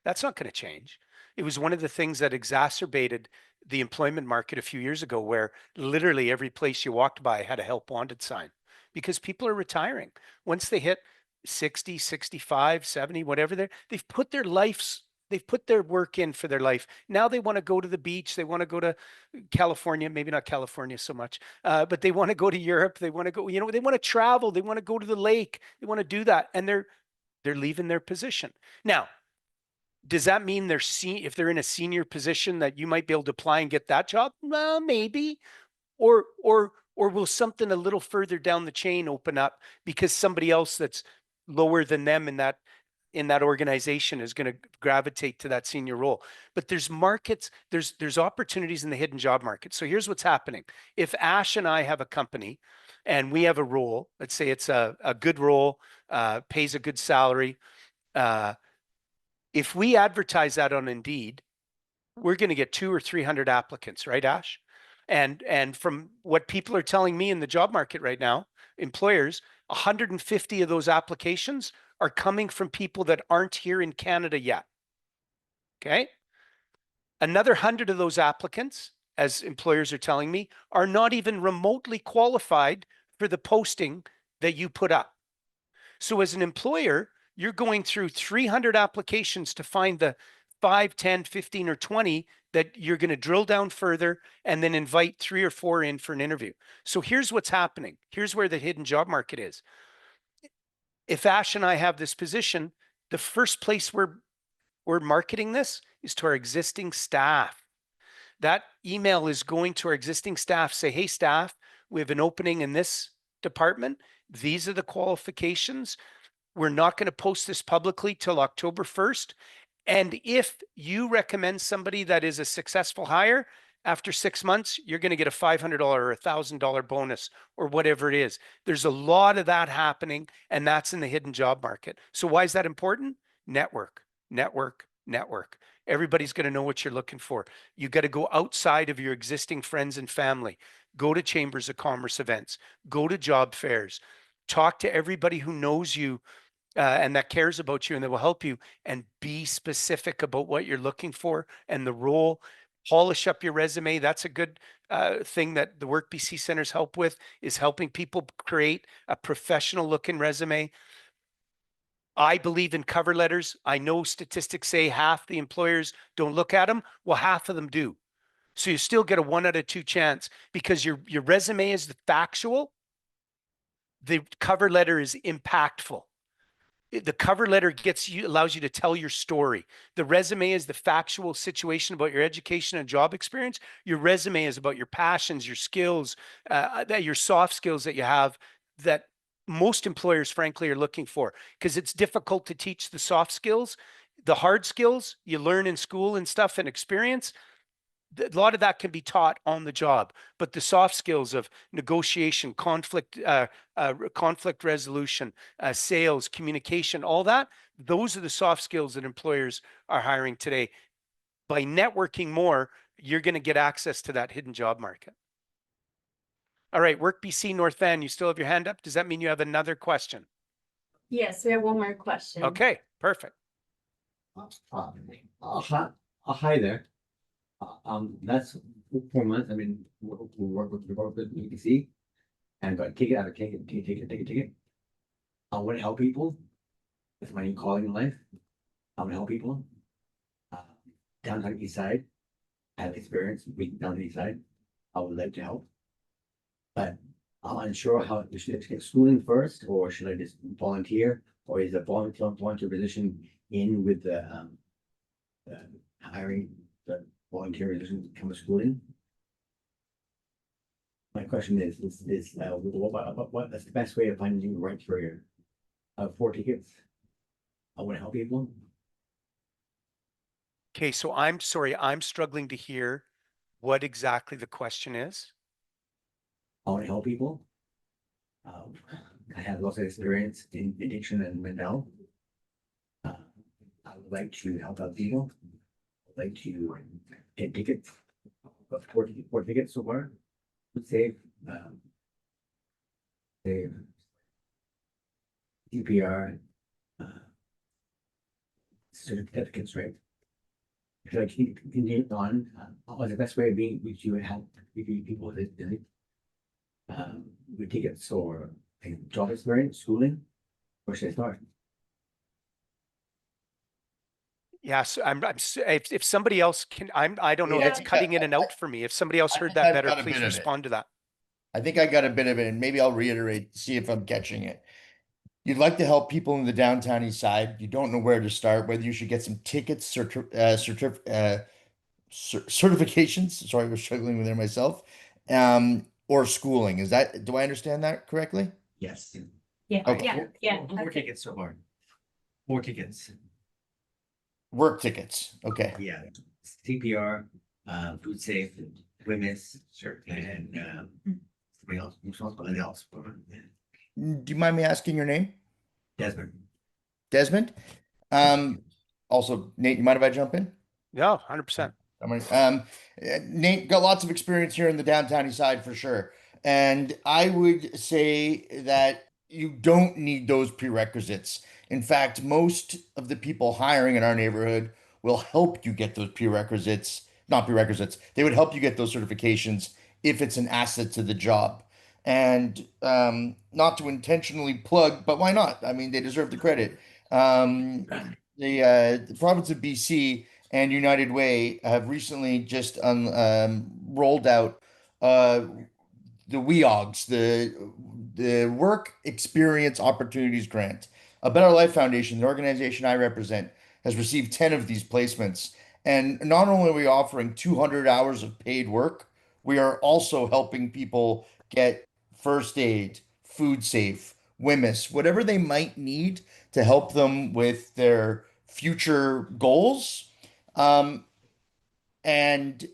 That's not going to change. It was one of the things that exacerbated the employment market a few years ago, where literally every place you walked by had a help wanted sign, because people are retiring. Once they hit 60, 65, 70, whatever, they've put their lives, they've put their work in for their life. Now they want to go to the beach. They want to go to California, maybe not California so much, but they want to go to Europe. They want to go, you know, they want to travel. They want to go to the lake. They want to do that. And they're leaving their position. Now, does that mean if they're in a senior position that you might be able to apply and get that job? Well, maybe. Or will something a little further down the chain open up because somebody else that's lower than them in that organization is going to gravitate to that senior role? But there's markets, there's opportunities in the hidden job market. So here's what's happening. If Ash and I have a company and we have a role, let's say it's a good role, pays a good salary, if we advertise that on Indeed, we're going to get 200 or 300 applicants, right, Ash? And from what people are telling me in the job market right now, employers, 150 of those applications are coming from people that aren't here in Canada yet. Okay. Another 100 of those applicants, as employers are telling me, are not even remotely qualified for the posting that you put up. So as an employer, you're going through 300 applications to find the 5, 10, 15, or 20 that you're going to drill down further and then invite 3 or 4 in for an interview. So here's what's happening. Here's where the hidden job market is. If Ash and I have this position, the first place we're marketing this is to our existing staff. That email is going to our existing staff, say, hey, staff, we have an opening in this department. These are the qualifications. We're not going to post this publicly till October 1st. And if you recommend somebody that is a successful hire, after 6 months, you're going to get a $500 or $1,000 bonus or whatever it is. There's a lot of that happening, and that's in the hidden job market. So why is that important? Network, network, network. Everybody's going to know what you're looking for. You got to go outside of your existing friends and family. Go to chambers of commerce events. Go to job fairs. Talk to everybody who knows you and that cares about you and that will help you, and be specific about what you're looking for and the role. Polish up your resume. That's a good thing that the WorkBC centers help with, is helping people create a professional looking resume. I believe in cover letters. I know statistics say half the employers don't look at them. Well, half of them do. So you still get a 1 out of 2 chance, because your resume is the factual. The cover letter is impactful. The cover letter allows you to tell your story. The resume is the factual situation about your education and job experience. Your resume is about your passions, your skills, your soft skills that you have, that most employers, frankly, are looking for, because it's difficult to teach the soft skills. The hard skills you learn in school and stuff and experience, a lot of that can be taught on the job, but the soft skills of negotiation, conflict resolution, sales, communication, all that, those are the soft skills that employers are hiring today. By networking more, you're going to get access to that hidden job market. All right, WorkBC North Van, you still have your hand up. Does that mean you have another question? Yes, we have one more question. Okay, perfect. Hi there. That's 4 months. I mean, we work with WorkBC and got a ticket out of ticket. I want to help people. That's my new calling in life. I want to help people. Downtown East Side. I have experience with downtown East Side. I would like to help. But I'm unsure how should I get schooling first, or should I just volunteer, or is a volunteer position in with the hiring the volunteer position come with schooling? My question is what's the best way of finding the right career? 4 tickets. I want to help people. Okay, so I'm sorry, I'm struggling to hear what exactly the question is. I want to help people. I have lots of experience in addiction and mental. I would like to help out people. I'd like to get tickets. Got 4 tickets so far. Save CPR certificates, right? Should I continue on? The best way of being with you and help people with tickets or job experience, schooling? Where should I start? Yeah, so if somebody else can, I don't know, Yeah, it's cutting in and out for me. If somebody else heard that I've better, got a please bit of it. respond to that. I think I got a bit of it, and maybe I'll reiterate, see if I'm catching it. You'd like to help people in the downtown east side. You don't know where to start, whether you should get some tickets, certifications. Sorry, I was struggling with there myself. Or schooling. Do I understand that correctly? Yes. Yeah. Okay. Yeah. 4 tickets so far. 4 tickets. Work tickets. Okay. Yeah. CPR, food safe, women's, and somebody else. Do you mind me asking your name? Desmond. Desmond? Also, Nate, you mind if I jump in? Yeah, 100%. Nate got lots of experience here in the downtown east side for sure. And I would say that you don't need those prerequisites. In fact, most of the people hiring in our neighborhood will help you get those prerequisites, not prerequisites. They would help you get those certifications if it's an asset to the job. And not to intentionally plug, but why not? I mean, they deserve the credit. The province of BC and United Way have recently just rolled out the WEOGs, the Work Experience Opportunities Grant. A Better Life Foundation, the organization I represent, has received 10 of these placements. And not only are we offering 200 hours of paid work, we are also helping people get first aid, food safe, WMIS, whatever they might need to help them with their future goals. And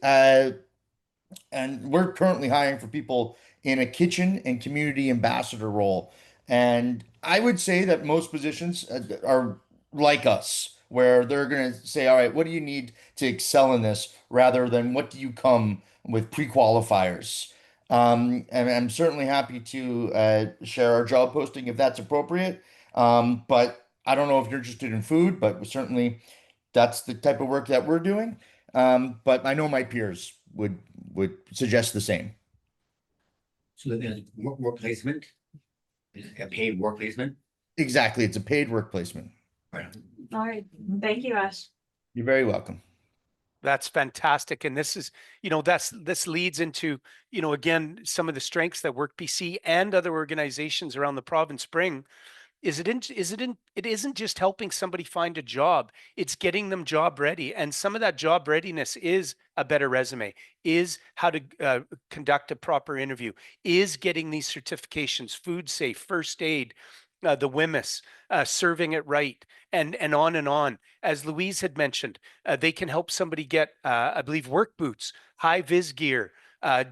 we're currently hiring for people in a kitchen and community ambassador role. And I would say that most positions are like us, where they're going to say, all right, what do you need to excel in this, rather than what do you come with pre-qualifiers. And I'm certainly happy to share our job posting if that's appropriate. But I don't know if you're interested in food, but certainly that's the type of work that we're doing. But I know my peers would suggest the same. So there's work placement, a paid work placement. Exactly, it's a paid work placement. Right. All right. Thank you, Ash. You're very welcome. That's fantastic. And this is, this leads into, again, some of the strengths that WorkBC and other organizations around the province bring. It isn't just helping somebody find a job, it's getting them job ready. And some of that job readiness is a better resume, is how to conduct a proper interview, is getting these certifications, food safe, first aid, the WMIS, serving it right, and on and on. As Louise had mentioned, they can help somebody get, I believe, work boots, high vis gear,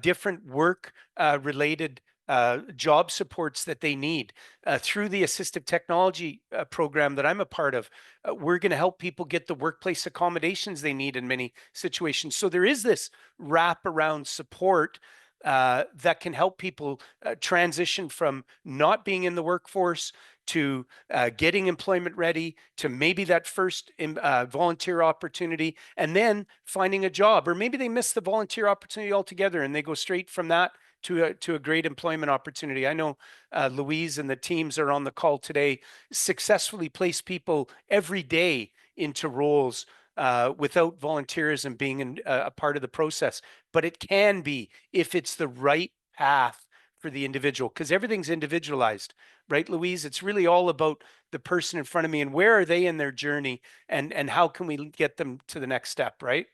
different work related job supports that they need. Through the assistive technology program that I'm a part of, we're going to help people get the workplace accommodations they need in many situations. So there is this wraparound support that can help people transition from not being in the workforce to getting employment ready, to maybe that first volunteer opportunity, and then finding a job. Or maybe they miss the volunteer opportunity altogether and they go straight from that to a great employment opportunity. I know Louise and the teams are on the call today, successfully place people every day into roles without volunteerism being a part of the process. But it can be if it's the right path for the individual, because everything's individualized, right, Louise? It's really all about the person in front of me and where are they in their journey, and how can we get them to the next step, right?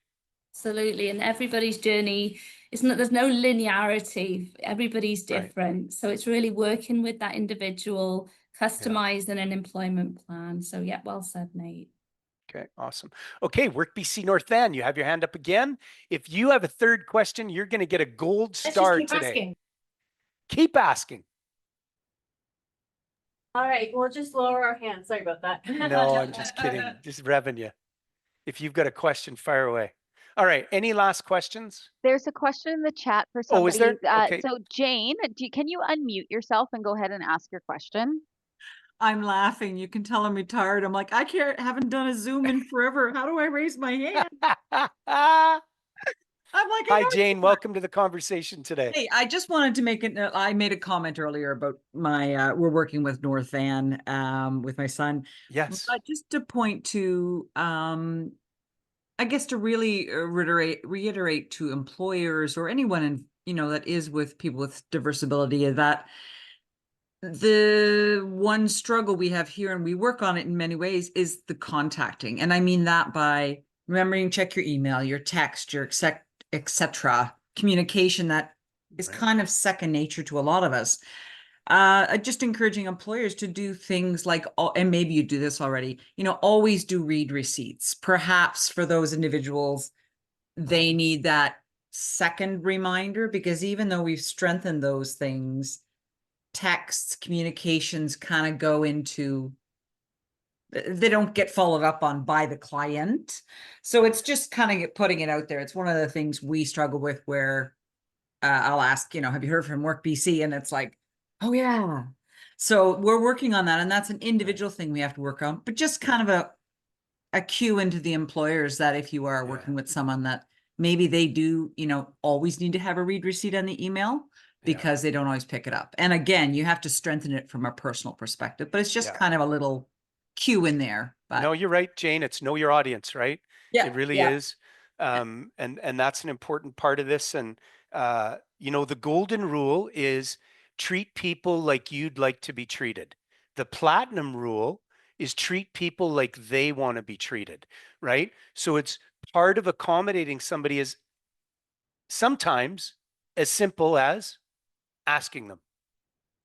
Absolutely. And everybody's journey is not, there's no linearity. Everybody's Right. different. So it's really working with that individual, customizing an employment plan. So yeah, well said, Nate. Okay, awesome. Okay, WorkBC North Van, you have your hand up again. If you have a third question, you're going to get a gold star keep today. asking. Keep asking. All right, we'll just lower our hands. Sorry about that. No, I'm just kidding. Just revving you. If you've got a question, fire away. All right, any last questions? There's a question in the chat for somebody. Oh, is there? Okay. So Jane, can you unmute yourself and go ahead and ask your question? I'm laughing. You can tell I'm retired. I'm like, haven't done a Zoom in forever. How do I raise my hand? I'm like, hi, Jane. Welcome to the conversation today. Hey, I just wanted to make it. I made a comment earlier about my. We're working with North Van, with my son. Yes. But just to point to, I guess to really reiterate to employers or anyone in that is with people with diverse ability, is that the one struggle we have here, and we work on it in many ways, is the contacting. And I mean that by remembering to check your email, your text, your etc. communication that is kind of second nature to a lot of us. Just encouraging employers to do things like, and maybe you do this already, always do read receipts. Perhaps for those individuals, they need that second reminder, because even though we've strengthened those things, texts, communications kind of go into, they don't get followed up on by the client. So it's just kind of putting it out there. It's one of the things we struggle with, where I'll ask, have you heard from WorkBC? And it's like, oh yeah. So we're working on that. And that's an individual thing we have to work on, but just kind of a cue into the employers that if you are working with someone that maybe they do, always need to have a read receipt on the email, because they don't always pick it up. And again, you have to strengthen it from a personal perspective, but it's just kind of a little cue in there. But no, you're right, Jane. It's know your audience, right? Yeah, it really is. And that's an important part of this. And, the golden rule is treat people like you'd like to be treated. The platinum rule is treat people like they want to be treated, right? So it's part of accommodating somebody is sometimes as simple as asking them,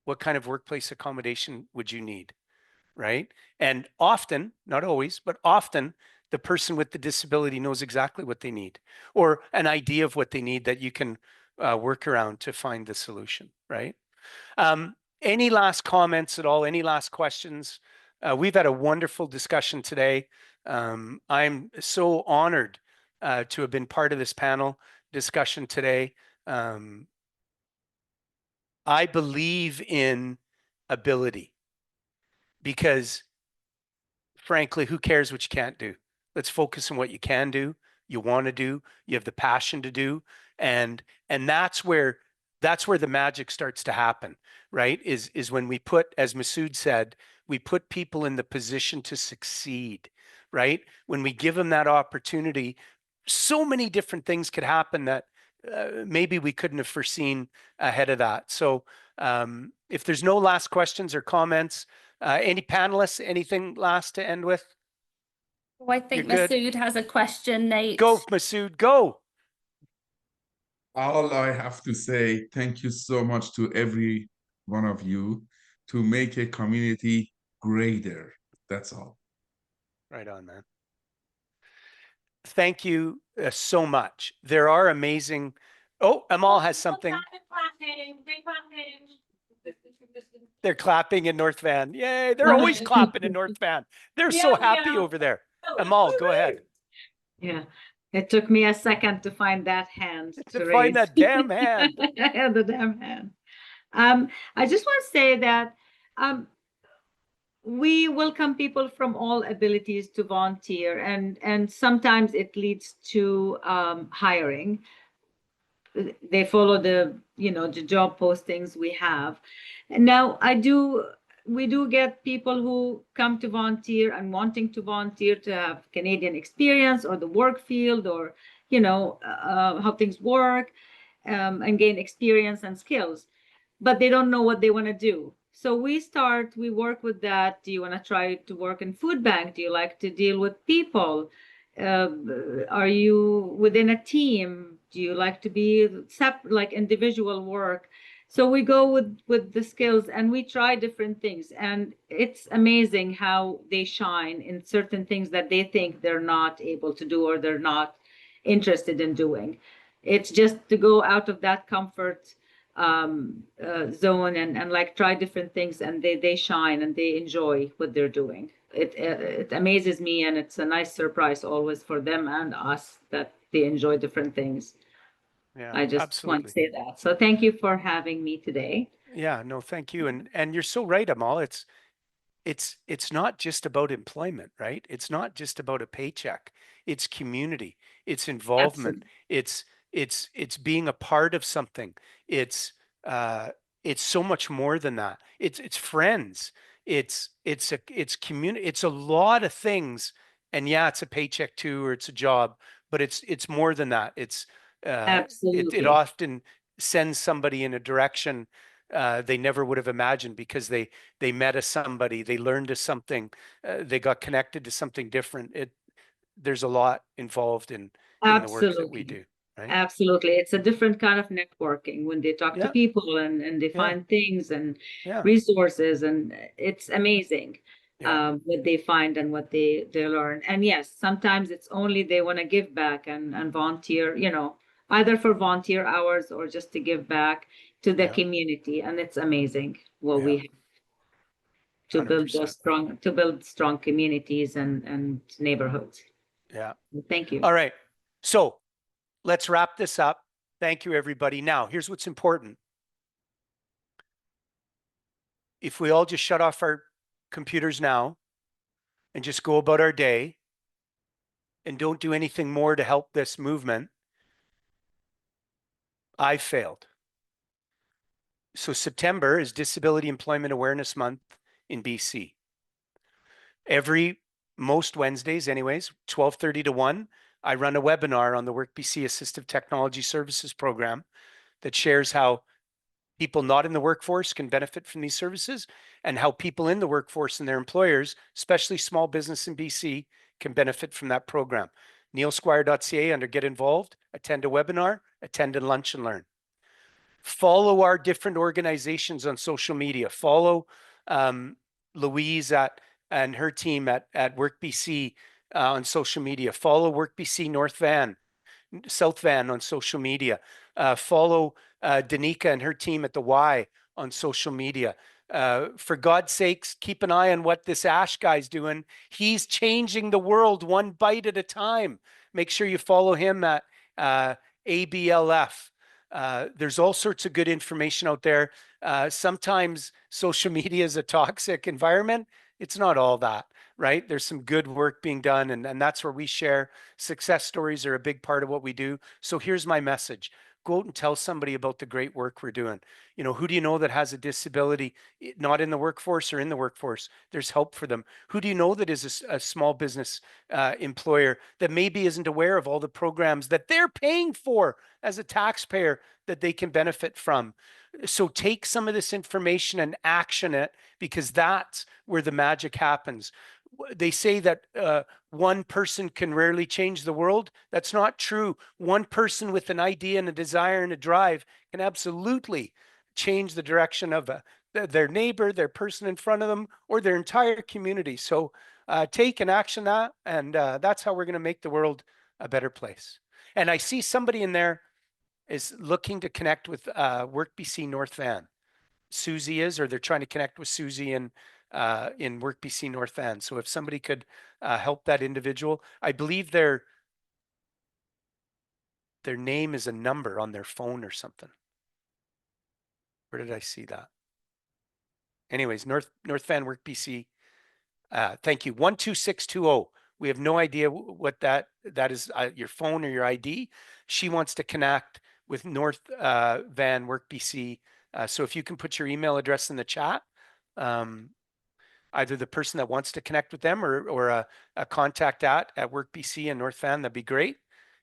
what kind of workplace accommodation would you need, right? And often, not always, but often, the person with the disability knows exactly what they need, or an idea of what they need that you can work around to find the solution, right? Any last comments at all? Any last questions? We've had a wonderful discussion today. I'm so honored to have been part of this panel discussion today. I believe in ability, because frankly, who cares what you can't do? Let's focus on what you can do, you want to do, you have the passion to do. And that's where the magic starts to happen, right? Is when we put, as Masood said, we put people in the position to succeed, right? When we give them that opportunity, so many different things could happen that maybe we couldn't have foreseen ahead of that. So if there's no last questions or comments, any panelists, anything last to end with? Oh, I think Masood has a question, Nate. Go, Masood, go. All I have to say, thank you so much to every one of you to make a community greater. That's all. Right on, man. Thank you so much. There are amazing. Oh, Amal has something. They're clapping in North Van. Yay, they're always clapping in North Van. They're so happy over there. Amal, go ahead. Yeah, it took me a second to find that hand. To find that damn hand. The damn hand. I just want to say that we welcome people from all abilities to volunteer, and sometimes it leads to hiring. They follow the the job postings we have. And now we do get people who come to volunteer and wanting to volunteer to have Canadian experience or the work field, or how things work, and gain experience and skills, but they don't know what they want to do. So we work with that. Do you want to try to work in food bank? Do you like to deal with people? Are you within a team? Do you like to be like individual work? So we go with the skills, and we try different things, and it's amazing how they shine in certain things that they think they're not able to do or they're not interested in doing. It's just to go out of that comfort zone and like try different things, and they shine and they enjoy what they're doing. It amazes me, and it's a nice surprise always for them and us that they enjoy different things. Yeah, I just want to absolutely. say that. So thank you for having me today. Yeah, no, thank you. And you're so right, Amal. It's not just about employment, right? It's not just about a paycheck. It's community. It's involvement. Absolutely. It's being a part of something. It's uh it's so much more than that. It's friends. It's community. It's a lot of things. And yeah, it's a paycheck too, or it's a job, but it's more than that. It Absolutely. often sends somebody in a direction they never would have imagined, because they met somebody, they learned something, they got connected to something different. There's a lot involved in the work that we Absolutely. do, right? Absolutely. It's a different kind of networking when they talk to Yeah, people and they yeah, find things and yeah, resources, and it's amazing yeah, what they find and what they learn. And yes, sometimes it's only they want to give back and volunteer, either for volunteer hours or just to give back to the yeah, community. And it's amazing what yeah, we have to build 100%. strong communities and neighborhoods. Yeah. Thank you. All right. So let's wrap this up. Thank you, everybody. Now, here's what's important. If we all just shut off our computers now and just go about our day and don't do anything more to help this movement, I failed. So September is Disability Employment Awareness Month in BC. Most Wednesdays anyways, 12:30 to 1, I run a webinar on the WorkBC Assistive Technology Services Program that shares how people not in the workforce can benefit from these services, and how people in the workforce and their employers, especially small business in BC, can benefit from that program. neilsquire.ca under Get Involved, attend a webinar, attend a lunch and learn. Follow our different organizations on social media. Follow Louise and her team at WorkBC on social media. Follow WorkBC South Van on social media. Follow Danica and her team at the Y on social media. For God's sakes, keep an eye on what this Ash guy's doing. He's changing the world one bite at a time. Make sure you follow him at ABLF. There's all sorts of good information out there. Sometimes social media is a toxic environment. It's not all that, right? There's some good work being done, and that's where we share. Success stories are a big part of what we do. So here's my message. Go out and tell somebody about the great work we're doing. Who do you know that has a disability, not in the workforce or in the workforce? There's help for them. Who do you know that is a small business employer that maybe isn't aware of all the programs that they're paying for as a taxpayer that they can benefit from? So take some of this information and action it, because that's where the magic happens. They say that one person can rarely change the world. That's not true. One person with an idea and a desire and a drive can absolutely change the direction of their neighbor, their person in front of them, or their entire community. So take and action that, and that's how we're going to make the world a better place. And I see somebody in there is looking to connect with WorkBC North Van. Susie is, or they're trying to connect with Susie in WorkBC North Van. So if somebody could help that individual, I believe their name is a number on their phone or something. Where did I see that? Anyways, North Van WorkBC Thank you. 12620. We have no idea what that is, your phone or your ID. She wants to connect with North Van WorkBC. So if you can put your email address in the chat, either the person that wants to connect with them or a contact at WorkBC and North Van, that'd be great.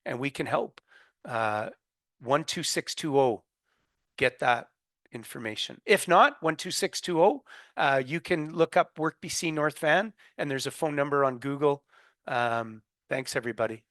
And we can help. 12620, get that information. If not, 12620, you can look up WorkBC North Van and there's a phone number on Google. Thanks, everybody.